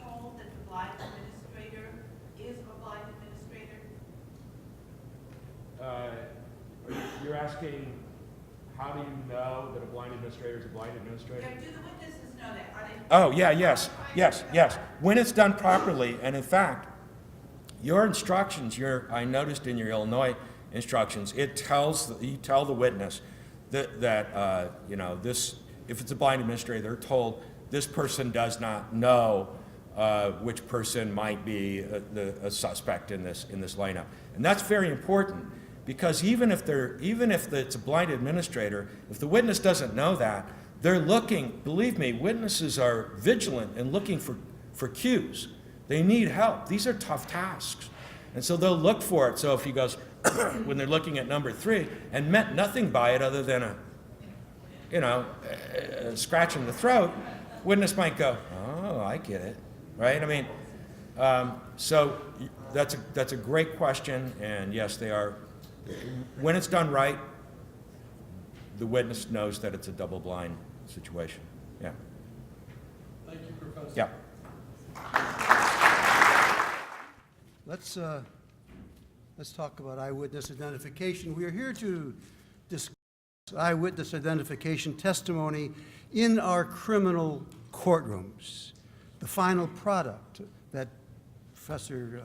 told that the blind administrator is a blind administrator? You're asking, how do you know that a blind administrator is a blind administrator? Yeah, do the witnesses know that? Are they? Oh, yeah, yes. When it's done properly, and in fact, your instructions, I noticed in your Illinois instructions, you tell the witness that you know, this, if it's a blind administrator, they're told this person does not know which person might be a suspect in this lineup, and that's very important, because even if it's a blind administrator, if the witness doesn't know that, they're looking. Believe me, witnesses are vigilant and looking for cues. They need help. These are tough tasks, and so they'll look for it. So if he goes when they're looking at number 3 and meant nothing by it other than a scratch in the throat, witness might go, oh, I get it, right? I mean, so that's a great question, and yes, they are. When it's done right, the witness knows that it's a double-blind situation. Yeah. Thank you, Professor. Yeah. Let's talk about eyewitness identification. We are here to discuss eyewitness identification testimony in our criminal courtrooms. The final product that Professor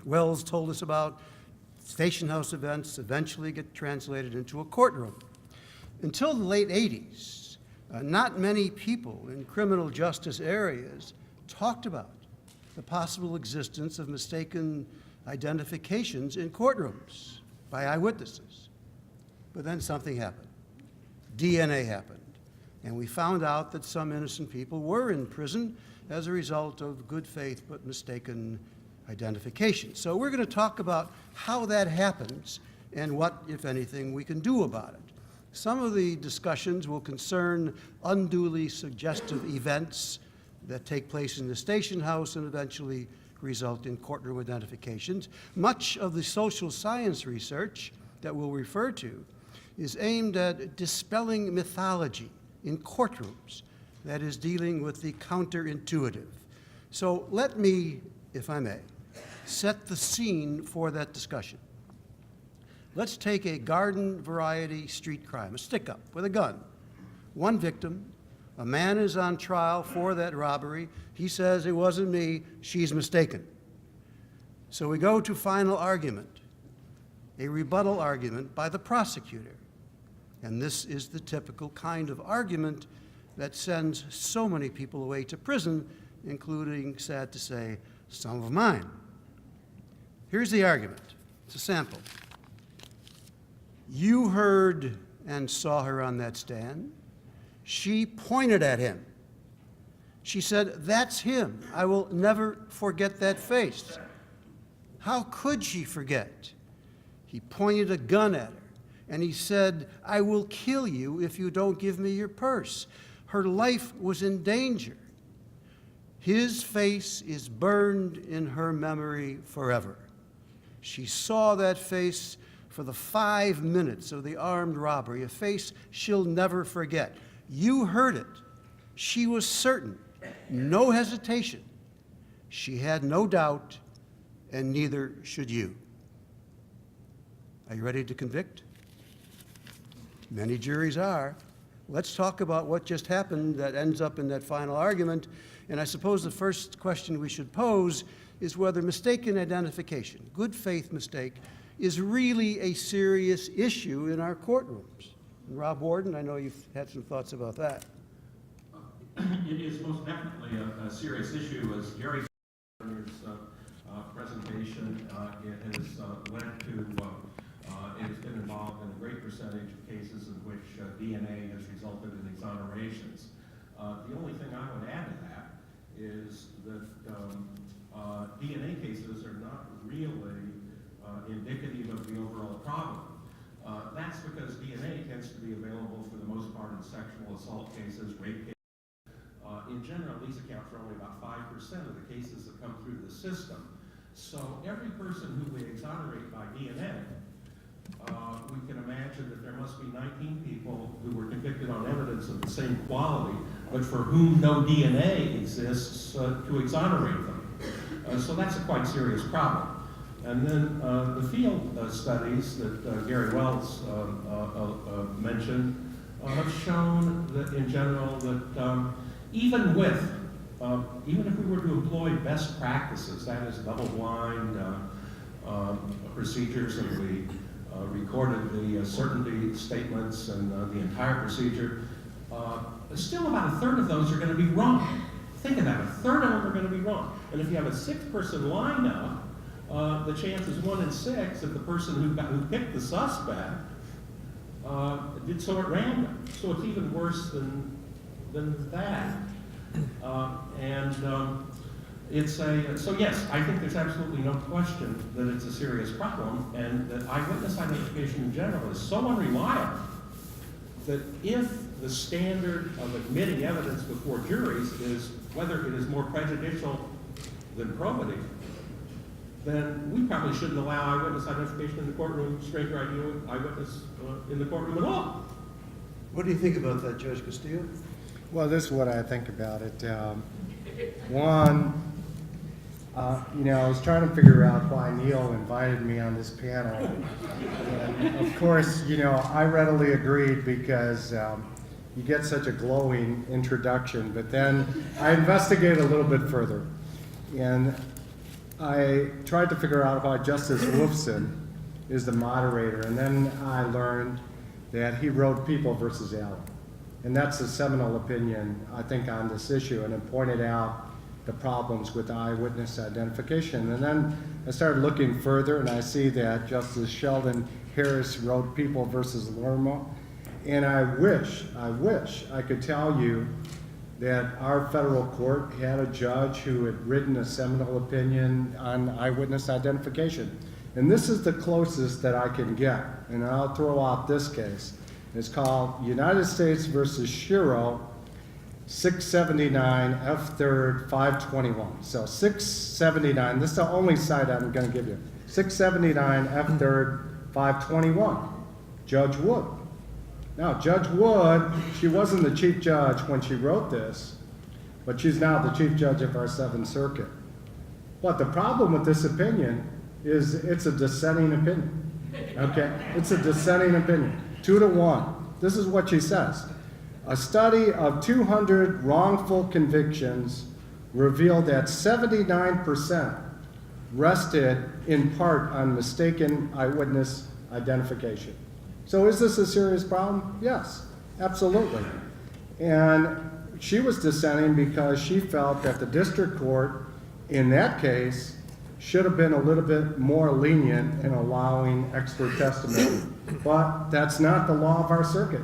Wells told us about, station house events eventually get translated into a courtroom. Until the late 80s, not many people in criminal justice areas talked about the possible existence of mistaken identifications in courtrooms by eyewitnesses. But then something happened. DNA happened. And we found out that some innocent people were in prison as a result of good faith but mistaken identification. So we're going to talk about how that happens and what, if anything, we can do about it. Some of the discussions will concern unduly suggestive events that take place in the station house and eventually result in courtroom identifications. Much of the social science research that we'll refer to is aimed at dispelling mythology in courtrooms, that is, dealing with the counterintuitive. So let me, if I may, set the scene for that discussion. Let's take a garden variety street crime, a stick-up with a gun. One victim, a man is on trial for that robbery. He says, "It wasn't me, she's mistaken." So we go to final argument, a rebuttal argument by the prosecutor. And this is the typical kind of argument that sends so many people away to prison, including, sad to say, some of mine. Here's the argument. It's a sample. "You heard and saw her on that stand. She pointed at him. She said, 'That's him. I will never forget that face.' How could she forget? He pointed a gun at her, and he said, 'I will kill you if you don't give me your purse.' Her life was in danger. His face is burned in her memory forever. She saw that face for the 5 minutes of the armed robbery, a face she'll never forget. You heard it. She was certain, no hesitation. She had no doubt, and neither should you." Are you ready to convict? Many juries are. Let's talk about what just happened that ends up in that final argument. And I suppose the first question we should pose is whether mistaken identification, good faith mistake, is really a serious issue in our courtrooms. And Rob Warden, I know you've had some thoughts about that. It is most definitely a serious issue, as Jerry said in his presentation. It has led to, it has been involved in a great percentage of cases in which DNA has resulted in exonerations. The only thing I would add to that is that DNA cases are not really indicative of the overall problem. That's because DNA tends to be available for the most part in sexual assault cases, rape cases. In general, these account for only about 5% of the cases that come through the system. So every person who we exonerate by DNA, we can imagine that there must be 19 people who were convicted on evidence of the same quality, but for whom no DNA exists to exonerate them. So that's a quite serious problem. And then the field studies that Gary Wells mentioned have shown that in general that even if we were to employ best practices, that is double-blind procedures, and we recorded the certainty statements and the entire procedure, still about a third of those are going to be wrong. Think of that, a third of them are going to be wrong. And if you have a 6-person lineup, the chance is 1 in 6 that the person who picked the suspect did so at random. So it's even worse than that. So yes, I think there's absolutely no question that it's a serious problem, and that eyewitness identification in general is so unreliable that if the standard of admitting evidence before juries is whether it is more prejudicial than probative, then we probably shouldn't allow eyewitness identification in the courtroom, stranger eyewitness in the courtroom at all. What do you think about that, Judge Castillo? Well, this is what I think about it. One, I was trying to figure out why Neil invited me on this panel. And of course, I readily agreed because you get such a glowing introduction, but then I investigated a little bit further. And I tried to figure out why Justice Wolfson is the moderator, and then I learned that he wrote People versus Allen. And that's a seminal opinion, I think, on this issue, and it pointed out the problems with eyewitness identification. And then I started looking further, and I see that Justice Sheldon Harris wrote People versus Lerma. And I wish I could tell you that our federal court had a judge who had written a seminal opinion on eyewitness identification. And this is the closest that I can get, and I'll throw out this case. It's called United States versus Shiro, 679 F. 3rd 521. So 679, this is the only site I'm going to give you. 679 F. 3rd 521, Judge Wood. Now, Judge Wood, she wasn't the chief judge when she wrote this, but she's now the chief judge of our Seventh Circuit. But the problem with this opinion is it's a dissenting opinion, okay? It's a dissenting opinion, 2-1. This is what she says. A study of 200 wrongful convictions revealed that 79% rested in part on mistaken eyewitness identification. So is this a serious problem? Yes, absolutely. And she was dissenting because she felt that the district court in that case should have been a little bit more lenient in allowing expert testimony. But that's not the law of our circuit.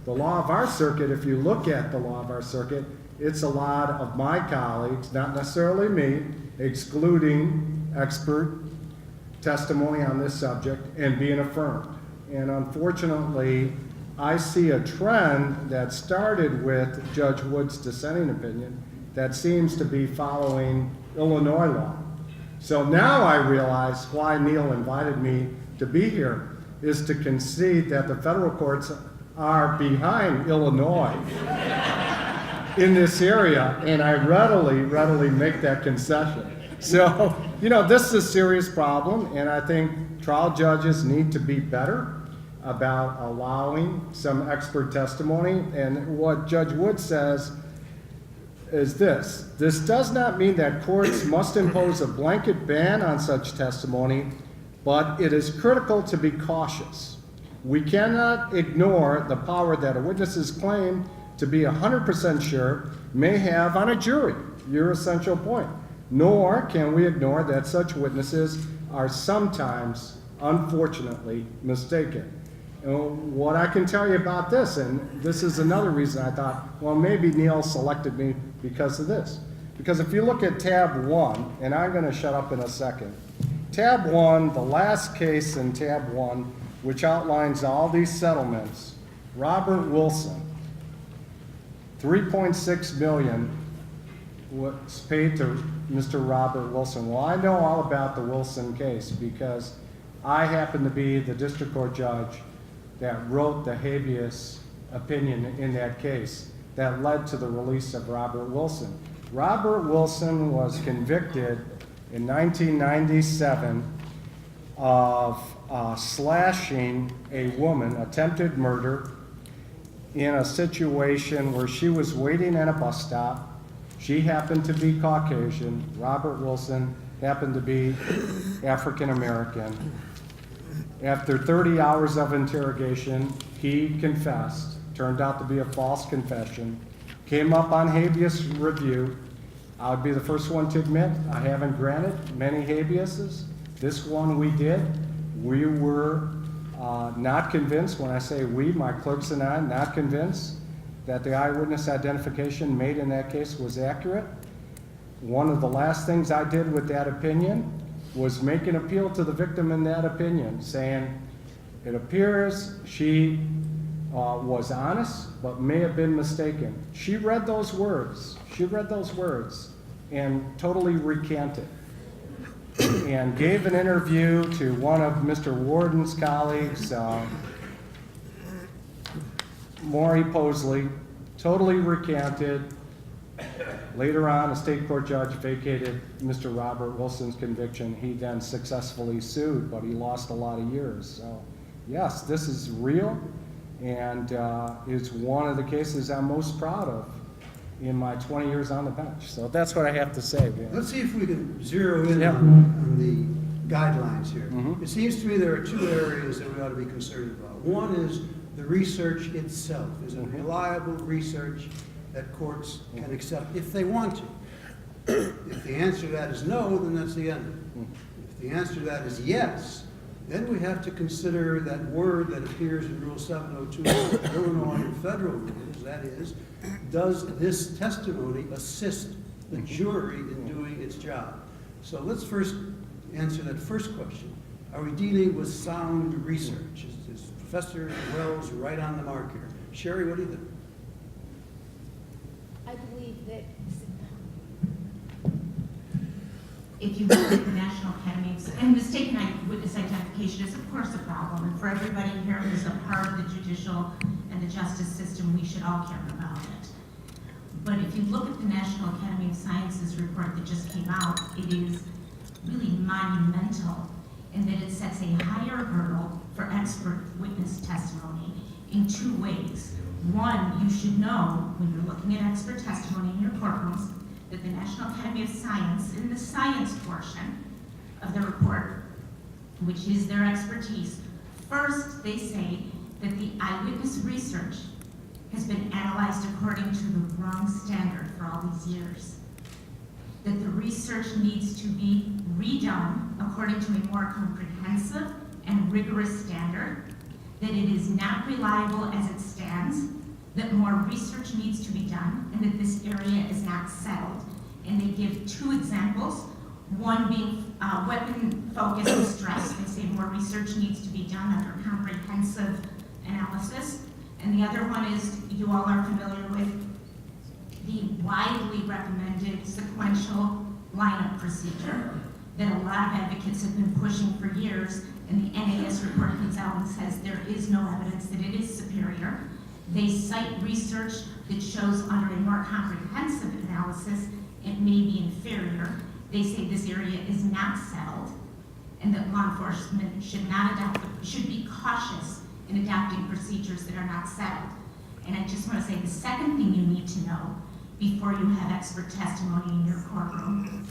The law of our circuit, if you look at the law of our circuit, it's a lot of my colleagues, not necessarily me, excluding expert testimony on this subject and being affirmed. And unfortunately, I see a trend that started with Judge Wood's dissenting opinion that seems to be following Illinois law. So now I realize why Neil invited me to be here is to concede that the federal courts are behind Illinois in this area, and I readily make that concession. So, you know, this is a serious problem, and I think trial judges need to be better about allowing some expert testimony. And what Judge Wood says is this: this does not mean that courts must impose a blanket ban on such testimony, but it is critical to be cautious. We cannot ignore the power that a witness's claim to be 100% sure may have on a jury, your essential point. Nor can we ignore that such witnesses are sometimes, unfortunately, mistaken. And what I can tell you about this, and this is another reason I thought, well, maybe Neil selected me because of this. Because if you look at tab 1, and I'm going to shut up in a second. Tab 1, the last case in tab 1, which outlines all these settlements, Robert Wilson, $3.6 million was paid to Mr. Robert Wilson. Well, I know all about the Wilson case because I happen to be the district court judge that wrote the habeas opinion in that case that led to the release of Robert Wilson. Robert Wilson was convicted in 1997 of slashing a woman, attempted murder, in a situation where she was waiting at a bus stop. She happened to be Caucasian. Robert Wilson happened to be African American. After 30 hours of interrogation, he confessed. Turned out to be a false confession. Came up on habeas review. I would be the first one to admit I haven't granted many habeases. This one we did. We were not convinced, when I say we, my clerks and I, not convinced that the eyewitness identification made in that case was accurate. One of the last things I did with that opinion was make an appeal to the victim in that opinion, saying it appears she was honest, but may have been mistaken. She read those words. She read those words and totally recanted and gave an interview to one of Mr. Warden's colleagues, Maury Posley, totally recanted. Later on, a state court judge vacated Mr. Robert Wilson's conviction. He then successfully sued, but he lost a lot of years. So, yes, this is real, and it's one of the cases I'm most proud of in my 20 years on the bench. So that's what I have to say, man. Let's see if we can zero in Yeah. on the guidelines here. Mhm. It seems to me there are two areas that we ought to be concerned about. One is the research itself. Is it reliable research that courts can accept if they want to? If the answer to that is no, then that's the end of it. If the answer to that is yes, then we have to consider that word that appears in Rule 702 of Illinois and federal rules, that is, does this testimony assist the jury in doing its job? So let's first answer that first question. Are we dealing with sound research? Is Professor Wells right on the mark here? Sherry, what do you think? I believe that If you look at the National Academy of and mistaken eyewitness identification is of course a problem, and for everybody here who's a part of the judicial and the justice system, we should all care about it. But if you look at the National Academy of Sciences report that just came out, it is really monumental in that it sets a higher hurdle for expert witness testimony in two ways. One, you should know when you're looking at expert testimony in your courtrooms that the National Academy of Science, in the science portion of the report, which is their expertise, first they say that the eyewitness research has been analyzed according to the wrong standard for all these years. That the research needs to be redone according to a more comprehensive and rigorous standard, that it is not reliable as it stands, that more research needs to be done, and that this area is not settled. And they give two examples, one being weapon-focused stress. They say more research needs to be done under comprehensive analysis. And the other one is, you all are familiar with the widely recommended sequential lineup procedure that a lot of advocates have been pushing for years, and the NAS report comes out and says there is no evidence that it is superior. They cite research that shows under a more comprehensive analysis it may be inferior. They say this area is not settled, and that law enforcement should be cautious in adopting procedures that are not settled. And I just want to say the second thing you need to know before you have expert testimony in your courtroom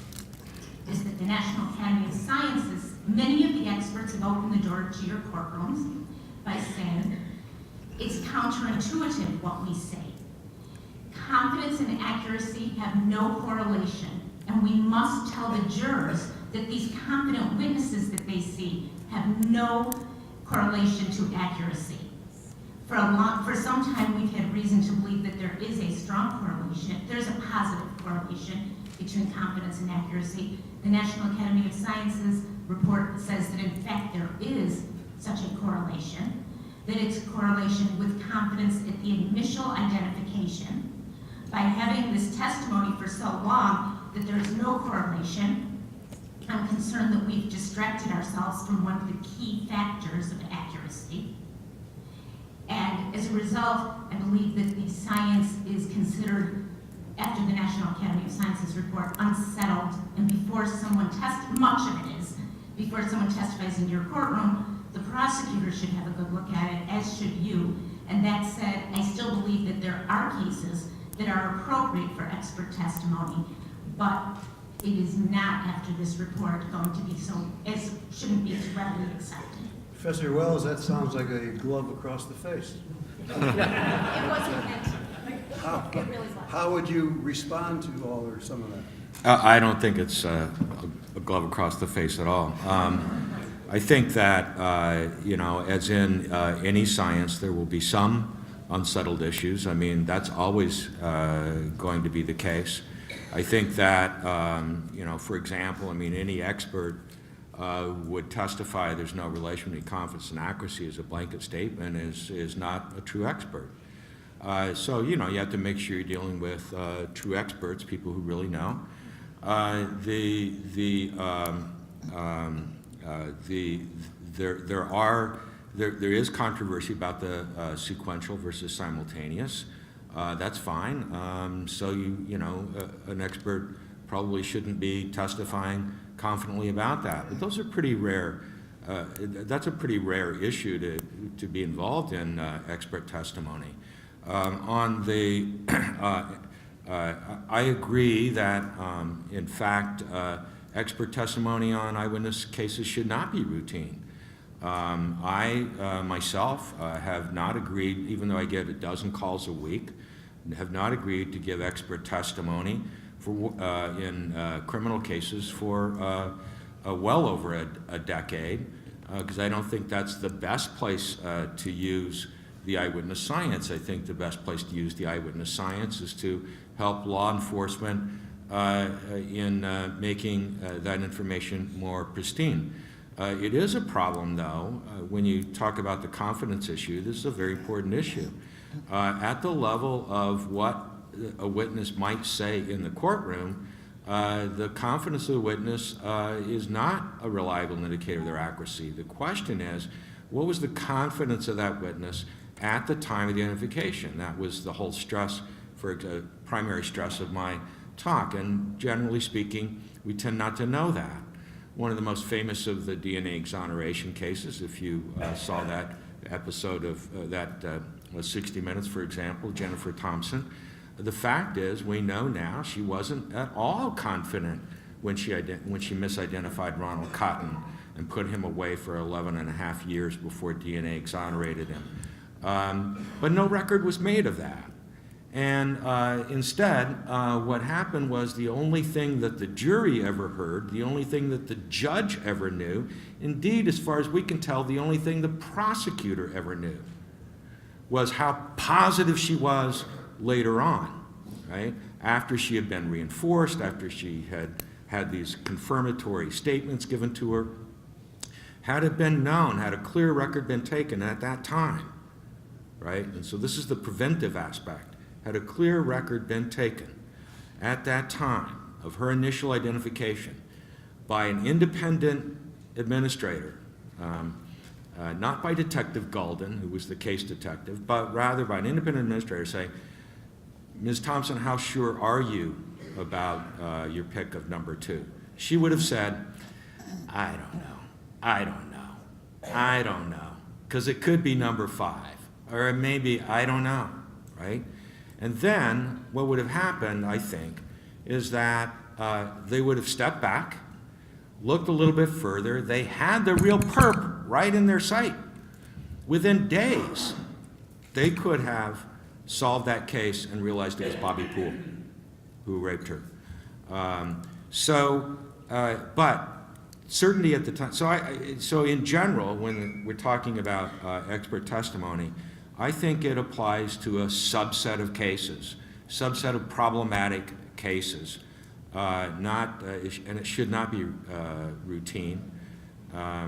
is that the National Academy of Sciences, many of the experts have opened the door to your courtrooms by saying it's counterintuitive what we say. Confidence and accuracy have no correlation, and we must tell the jurors that these confident witnesses that they see have no correlation to accuracy. For some time, we've had reason to believe that there is a strong correlation. There's a positive correlation between confidence and accuracy. The National Academy of Sciences report says that in fact there is such a correlation, that it's a correlation with confidence at the initial identification. By having this testimony for so long that there's no correlation, I'm concerned that we've distracted ourselves from one of the key factors of accuracy. And as a result, I believe that the science is considered, after the National Academy of Sciences report, unsettled, and before someone before someone testifies in your courtroom, the prosecutor should have a good look at it, as should you. And that said, I still believe that there are cases that are appropriate for expert testimony, but it is not, after this report, going to be shouldn't be as readily accepted. Professor Wells, that sounds like a glove across the face. it wasn't meant to. It really was. How would you respond to all or some of that? I don't think it's a glove across the face at all. I think that, as in any science, there will be some unsettled issues. I mean, that's always going to be the case. I think that, for example, any expert would testify there's no relation between confidence and accuracy as a blanket statement is not a true expert. So, you have to make sure you're dealing with true experts, people who really know. There is controversy about the sequential versus simultaneous. That's fine. So an expert probably shouldn't be testifying confidently about that. But those are pretty rare. That's a pretty rare issue to be involved in expert testimony. I agree that, in fact, expert testimony on eyewitness cases should not be routine. I myself have not agreed, even though I get a dozen calls a week, have not agreed to give expert testimony in criminal cases for well over a decade, because I don't think that's the best place to use the eyewitness science. I think the best place to use the eyewitness science is to help law enforcement in making that information more pristine. It is a problem, though, when you talk about the confidence issue. This is a very important issue. At the level of what a witness might say in the courtroom, the confidence of the witness is not a reliable indicator of their accuracy. The question is, what was the confidence of that witness at the time of the identification? That was the whole stress, primary stress of my talk. And generally speaking, we tend not to know that. One of the most famous of the DNA exoneration cases, if you saw that episode of that 60 Minutes, for example, Jennifer Thompson, the fact is we know now she wasn't at all confident when she misidentified Ronald Cotton and put him away for 11.5 years before DNA exonerated him. But no record was made of that. And instead, what happened was the only thing that the jury ever heard, the only thing that the judge ever knew, indeed, as far as we can tell, the only thing the prosecutor ever knew, was how positive she was later on, right? After she had been reinforced, after she had these confirmatory statements given to her. Had it been known, had a clear record been taken at that time, right? And so this is the preventive aspect. Had a clear record been taken at that time of her initial identification by an independent administrator, not by Detective Golden, who was the case detective, but rather by an independent administrator saying, Ms. Thompson, how sure are you about your pick of number 2? She would have said, I don't know, because it could be number 5, or maybe I don't know, right? And then what would have happened, I think, is that they would have stepped back, looked a little bit further. They had the real perp right in their sight. Within days, they could have solved that case and realized it was Bobby Poole who raped her. But certainty at the time. So in general, when we're talking about expert testimony, I think it applies to a subset of cases, subset of problematic cases, and it should not be routine. I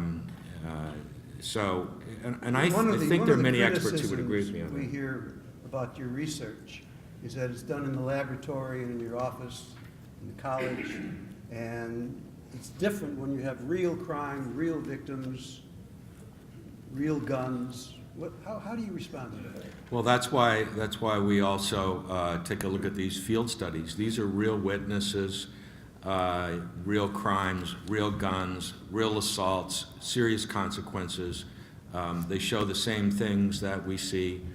think there are many experts who would agree with me on that. We hear about your research is that it's done in the laboratory and in your office, in the college, and it's different when you have real crime, real victims, real guns. How do you respond to that? Well, that's why we also take a look at these field studies. These are real witnesses, real crimes, real guns, real assaults, serious consequences. They show the same things that we see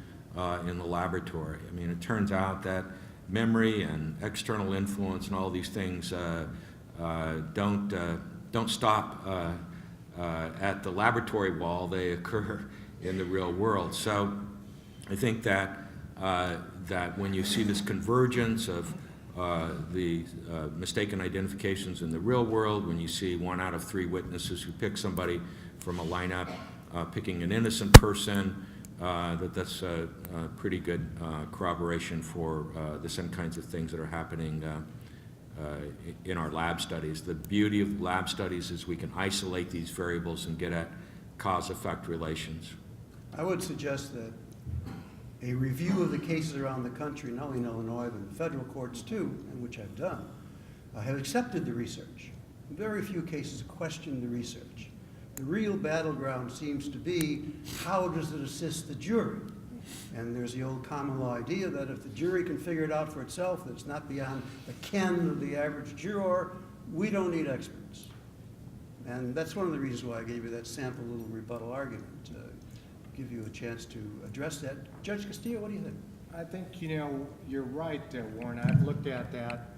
in the laboratory. I mean, it turns out that memory and external influence and all these things don't stop at the laboratory wall. They occur in the real world. So I think that that when you see this convergence of the mistaken identifications in the real world, when you see 1 out of 3 witnesses who pick somebody from a lineup picking an innocent person, that's a pretty good corroboration for the same kinds of things that are happening in our lab studies. The beauty of lab studies is we can isolate these variables and get at cause-effect relations. I would suggest that a review of the cases around the country, not only in Illinois, but in federal courts too, and which I've done, have accepted the research. Very few cases question the research. The real battleground seems to be, how does it assist the jury? And there's the old common law idea that if the jury can figure it out for itself, that it's not beyond the ken of the average juror, we don't need experts. And that's one of the reasons why I gave you that sample little rebuttal argument, to give you a chance to address that. Judge Castillo, what do you think? I think, you're right, Warren. I've looked at that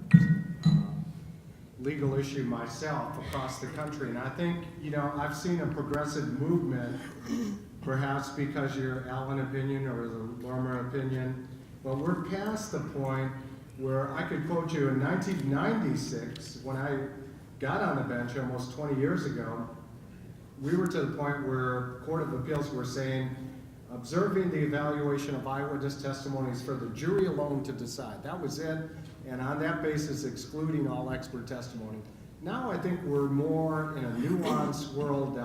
legal issue myself across the country, and I think, I've seen a progressive movement, perhaps because your Allen opinion or the Lormer opinion, but we're past the point where I could quote you in 1996, when I got on the bench almost 20 years ago, we were to the point where Court of Appeals were saying, observing the evaluation of eyewitness testimonies for the jury alone to decide. That was it, and on that basis, excluding all expert testimony. Now I think we're more in a nuanced world.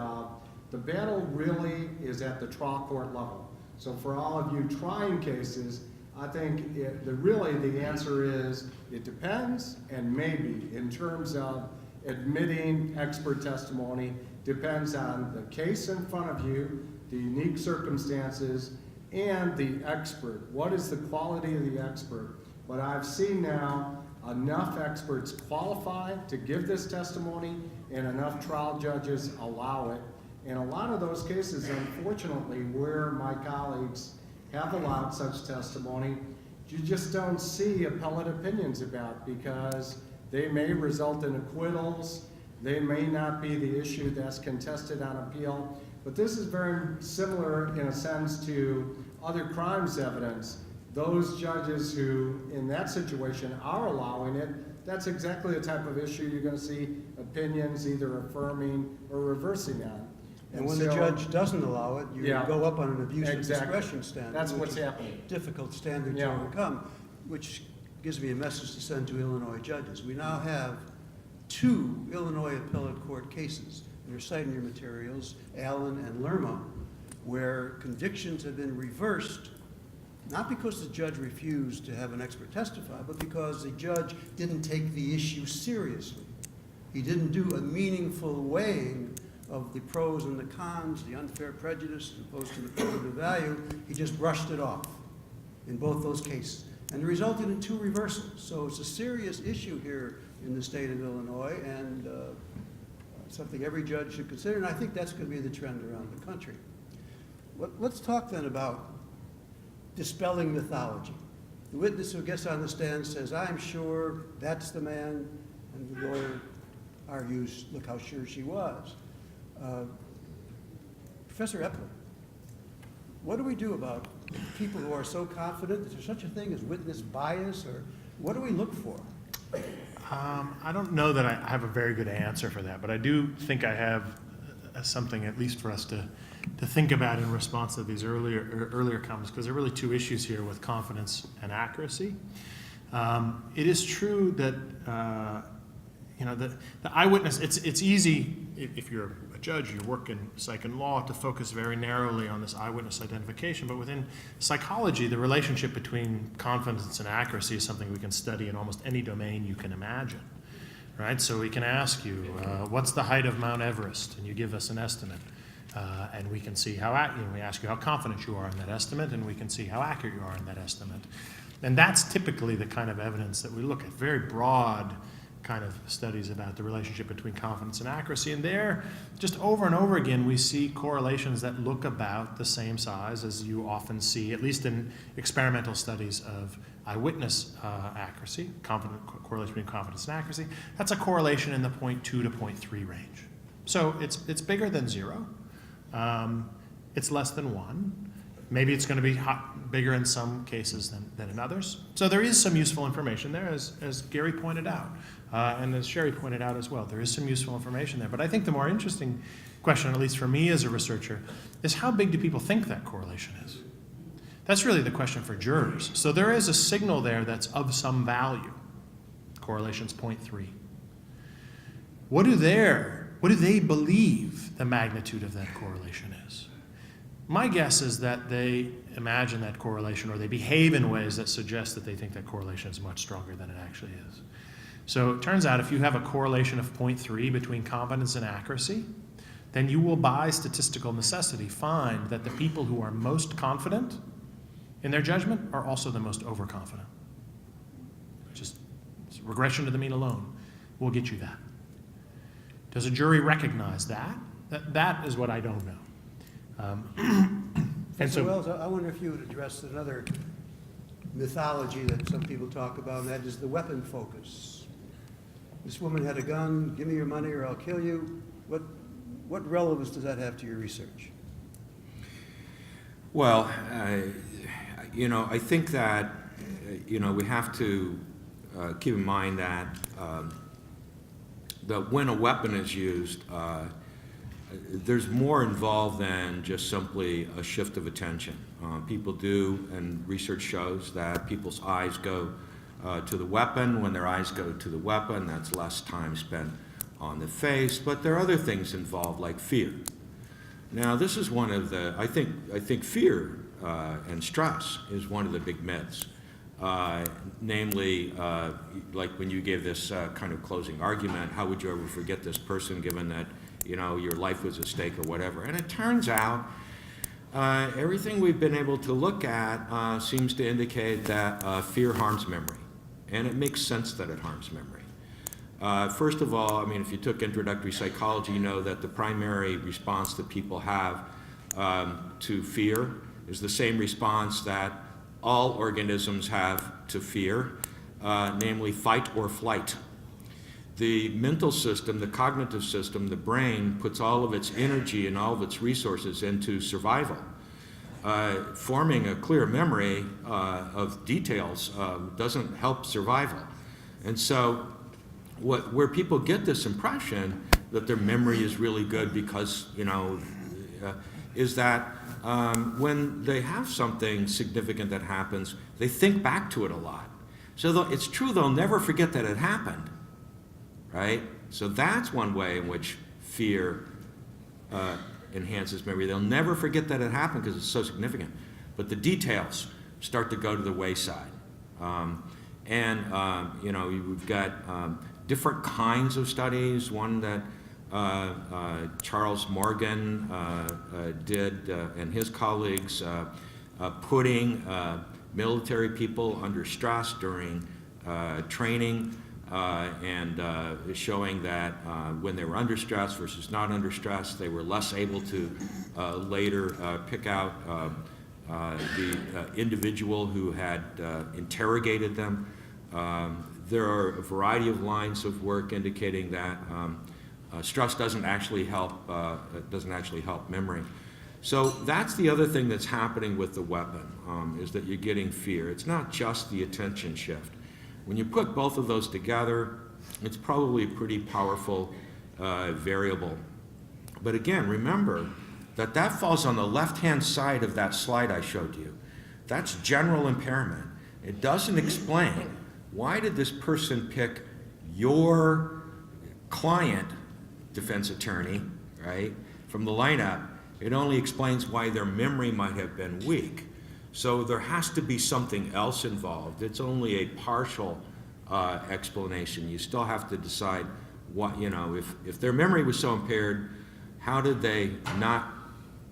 The battle really is at the trial court level. So for all of you trying cases, I think really the answer is it depends and maybe in terms of admitting expert testimony depends on the case in front of you, the unique circumstances, and the expert. What is the quality of the expert? But I've seen now enough experts qualify to give this testimony and enough trial judges allow it. And a lot of those cases, unfortunately, where my colleagues have allowed such testimony, you just don't see appellate opinions about because they may result in acquittals, they may not be the issue that's contested on appeal. But this is very similar in a sense to other crimes evidence. Those judges who, in that situation, are allowing it, that's exactly the type of issue you're going to see opinions either affirming or reversing on. And when the judge doesn't allow it, you Yeah. go up on an abuse of Exactly. discretion standard. That's which what's is happening. a difficult standard to Yeah. overcome, which gives me a message to send to Illinois judges. We now have 2 Illinois appellate court cases, and you're citing your materials, Allen and Lerma, where convictions have been reversed, not because the judge refused to have an expert testify, but because the judge didn't take the issue seriously. He didn't do a meaningful weighing of the pros and the cons, the unfair prejudice as opposed to the probative value. He just brushed it off in both those cases. And it resulted in 2 reversals. So it's a serious issue here in the state of Illinois and something every judge should consider. And I think that's going to be the trend around the country. Let's talk then about dispelling mythology. The witness who gets on the stand says, I'm sure that's the man, and the lawyer argues, look how sure she was. Professor Epler, what do we do about people who are so confident? Is there such a thing as witness bias, or what do we look for? I don't know that I have a very good answer for that, but I do think I have something at least for us to think about in response to these earlier comments, because there are really 2 issues here with confidence and accuracy. It is true that the eyewitness. It's easy if you're a judge, you work in psych and law, to focus very narrowly on this eyewitness identification. But within psychology, the relationship between confidence and accuracy is something we can study in almost any domain you can imagine. Right? So we can ask you, what's the height of Mount Everest? And you give us an estimate. And we can see how, we ask you how confident you are in that estimate, and we can see how accurate you are in that estimate. And that's typically the kind of evidence that we look at, very broad kind of studies about the relationship between confidence and accuracy. And there, just over and over again, we see correlations that look about the same size as you often see, at least in experimental studies of eyewitness accuracy, correlation between confidence and accuracy. That's a correlation in the 0.2 to 0.3 range. So it's bigger than 0. It's less than 1. Maybe it's going to be bigger in some cases than in others. So there is some useful information there, as Gary pointed out, and as Sherry pointed out as well. There is some useful information there. But I think the more interesting question, at least for me as a researcher, is how big do people think that correlation is? That's really the question for jurors. So there is a signal there that's of some value. Correlation's 0.3. What do they believe the magnitude of that correlation is? My guess is that they imagine that correlation, or they behave in ways that suggest that they think that correlation is much stronger than it actually is. So it turns out if you have a correlation of 0.3 between confidence and accuracy, then you will by statistical necessity find that the people who are most confident in their judgment are also the most overconfident. Just regression to the mean alone will get you that. Does a jury recognize that? That is what I don't know. Professor Wells, I wonder if you would address another mythology that some people talk about, and that is the weapon focus. This woman had a gun, give me your money or I'll kill you. What relevance does that have to your research? Well, I think that, we have to keep in mind that when a weapon is used, there's more involved than just simply a shift of attention. People do, and research shows that people's eyes go to the weapon. When their eyes go to the weapon, that's less time spent on the face, but there are other things involved like fear. Now, this is one of the, I think fear and stress is one of the big myths. Namely, like when you gave this kind of closing argument, how would you ever forget this person given that, you know, your life was at stake or whatever? And it turns out everything we've been able to look at seems to indicate that fear harms memory. And it makes sense that it harms memory. First of all, I mean, if you took introductory psychology, you know that the primary response that people have to fear is the same response that all organisms have to fear, namely fight or flight. The mental system, the cognitive system, the brain puts all of its energy and all of its resources into survival. Forming a clear memory of details doesn't help survival. And so where people get this impression that their memory is really good because, you know, is that when they have something significant that happens, they think back to it a lot. So it's true they'll never forget that it happened, right? So that's one way in which fear enhances memory. They'll never forget that it happened because it's so significant. But the details start to go to the wayside. You know, we've got different kinds of studies. One that Charles Morgan did and his colleagues, putting military people under stress during training and showing that when they were under stress versus not under stress, they were less able to later pick out the individual who had interrogated them. There are a variety of lines of work indicating that stress doesn't actually help memory. So that's the other thing that's happening with the weapon, is that you're getting fear. It's not just the attention shift. When you put both of those together, it's probably a pretty powerful variable. But again, remember that that falls on the left-hand side of that slide I showed you. That's general impairment. It doesn't explain why did this person pick your client, defense attorney, right, from the lineup. It only explains why their memory might have been weak. So there has to be something else involved. It's only a partial explanation. You still have to decide what, you know, if their memory was so impaired, how did they not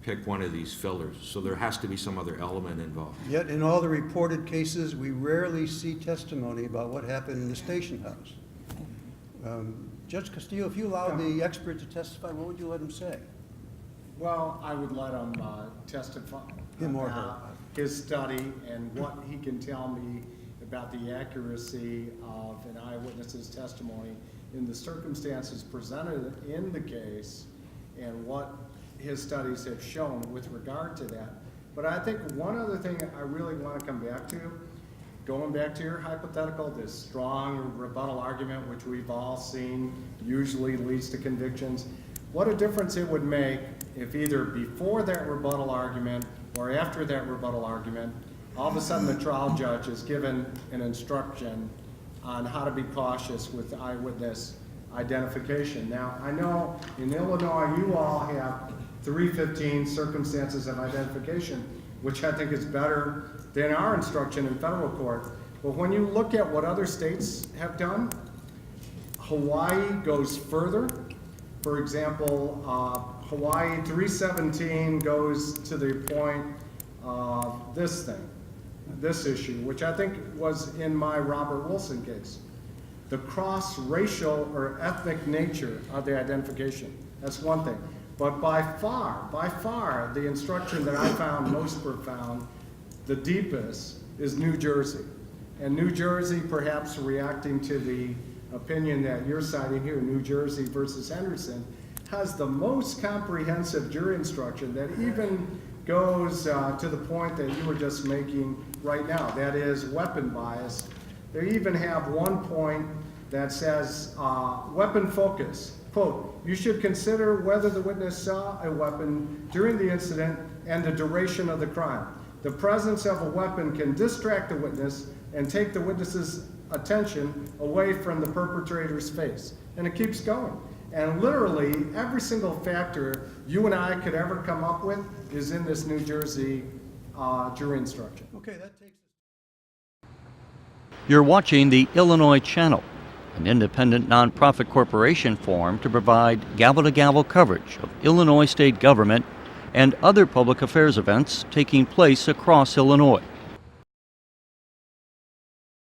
pick one of these fillers? So there has to be some other element involved. Yet in all the reported cases, we rarely see testimony about what happened in the station house. Judge Castillo, if you allowed the expert to testify, what would you let him say? Well, I would let him testify Him or her. about his study and what he can tell me about the accuracy of an eyewitness's testimony in the circumstances presented in the case and what his studies have shown with regard to that. But I think one other thing I really want to come back to, going back to your hypothetical, this strong rebuttal argument, which we've all seen usually leads to convictions. What a difference it would make if either before that rebuttal argument or after that rebuttal argument, all of a sudden the trial judge is given an instruction on how to be cautious with eyewitness identification. Now, I know in Illinois you all have 315 circumstances of identification, which I think is better than our instruction in federal court. But when you look at what other states have done, Hawaii goes further. For example, Hawaii 317 goes to the point of this thing, this issue, which I think was in my Robert Wilson case. The cross-racial or ethnic nature of the identification. That's one thing. But by far, the instruction that I found most profound, the deepest, is New Jersey. And New Jersey, perhaps reacting to the opinion that you're citing here, New Jersey versus Henderson, has the most comprehensive jury instruction that even goes to the point that you were just making right now, that is weapon bias. They even have one point that says weapon focus. Quote, you should consider whether the witness saw a weapon during the incident and the duration of the crime. The presence of a weapon can distract the witness and take the witness's attention away from the perpetrator's face. And it keeps going. And literally, every single factor you and I could ever come up with is in this New Jersey jury instruction. Okay, that takes us. You're watching the Illinois Channel, an independent nonprofit corporation formed to provide gavel-to-gavel coverage of Illinois state government and other public affairs events taking place across Illinois.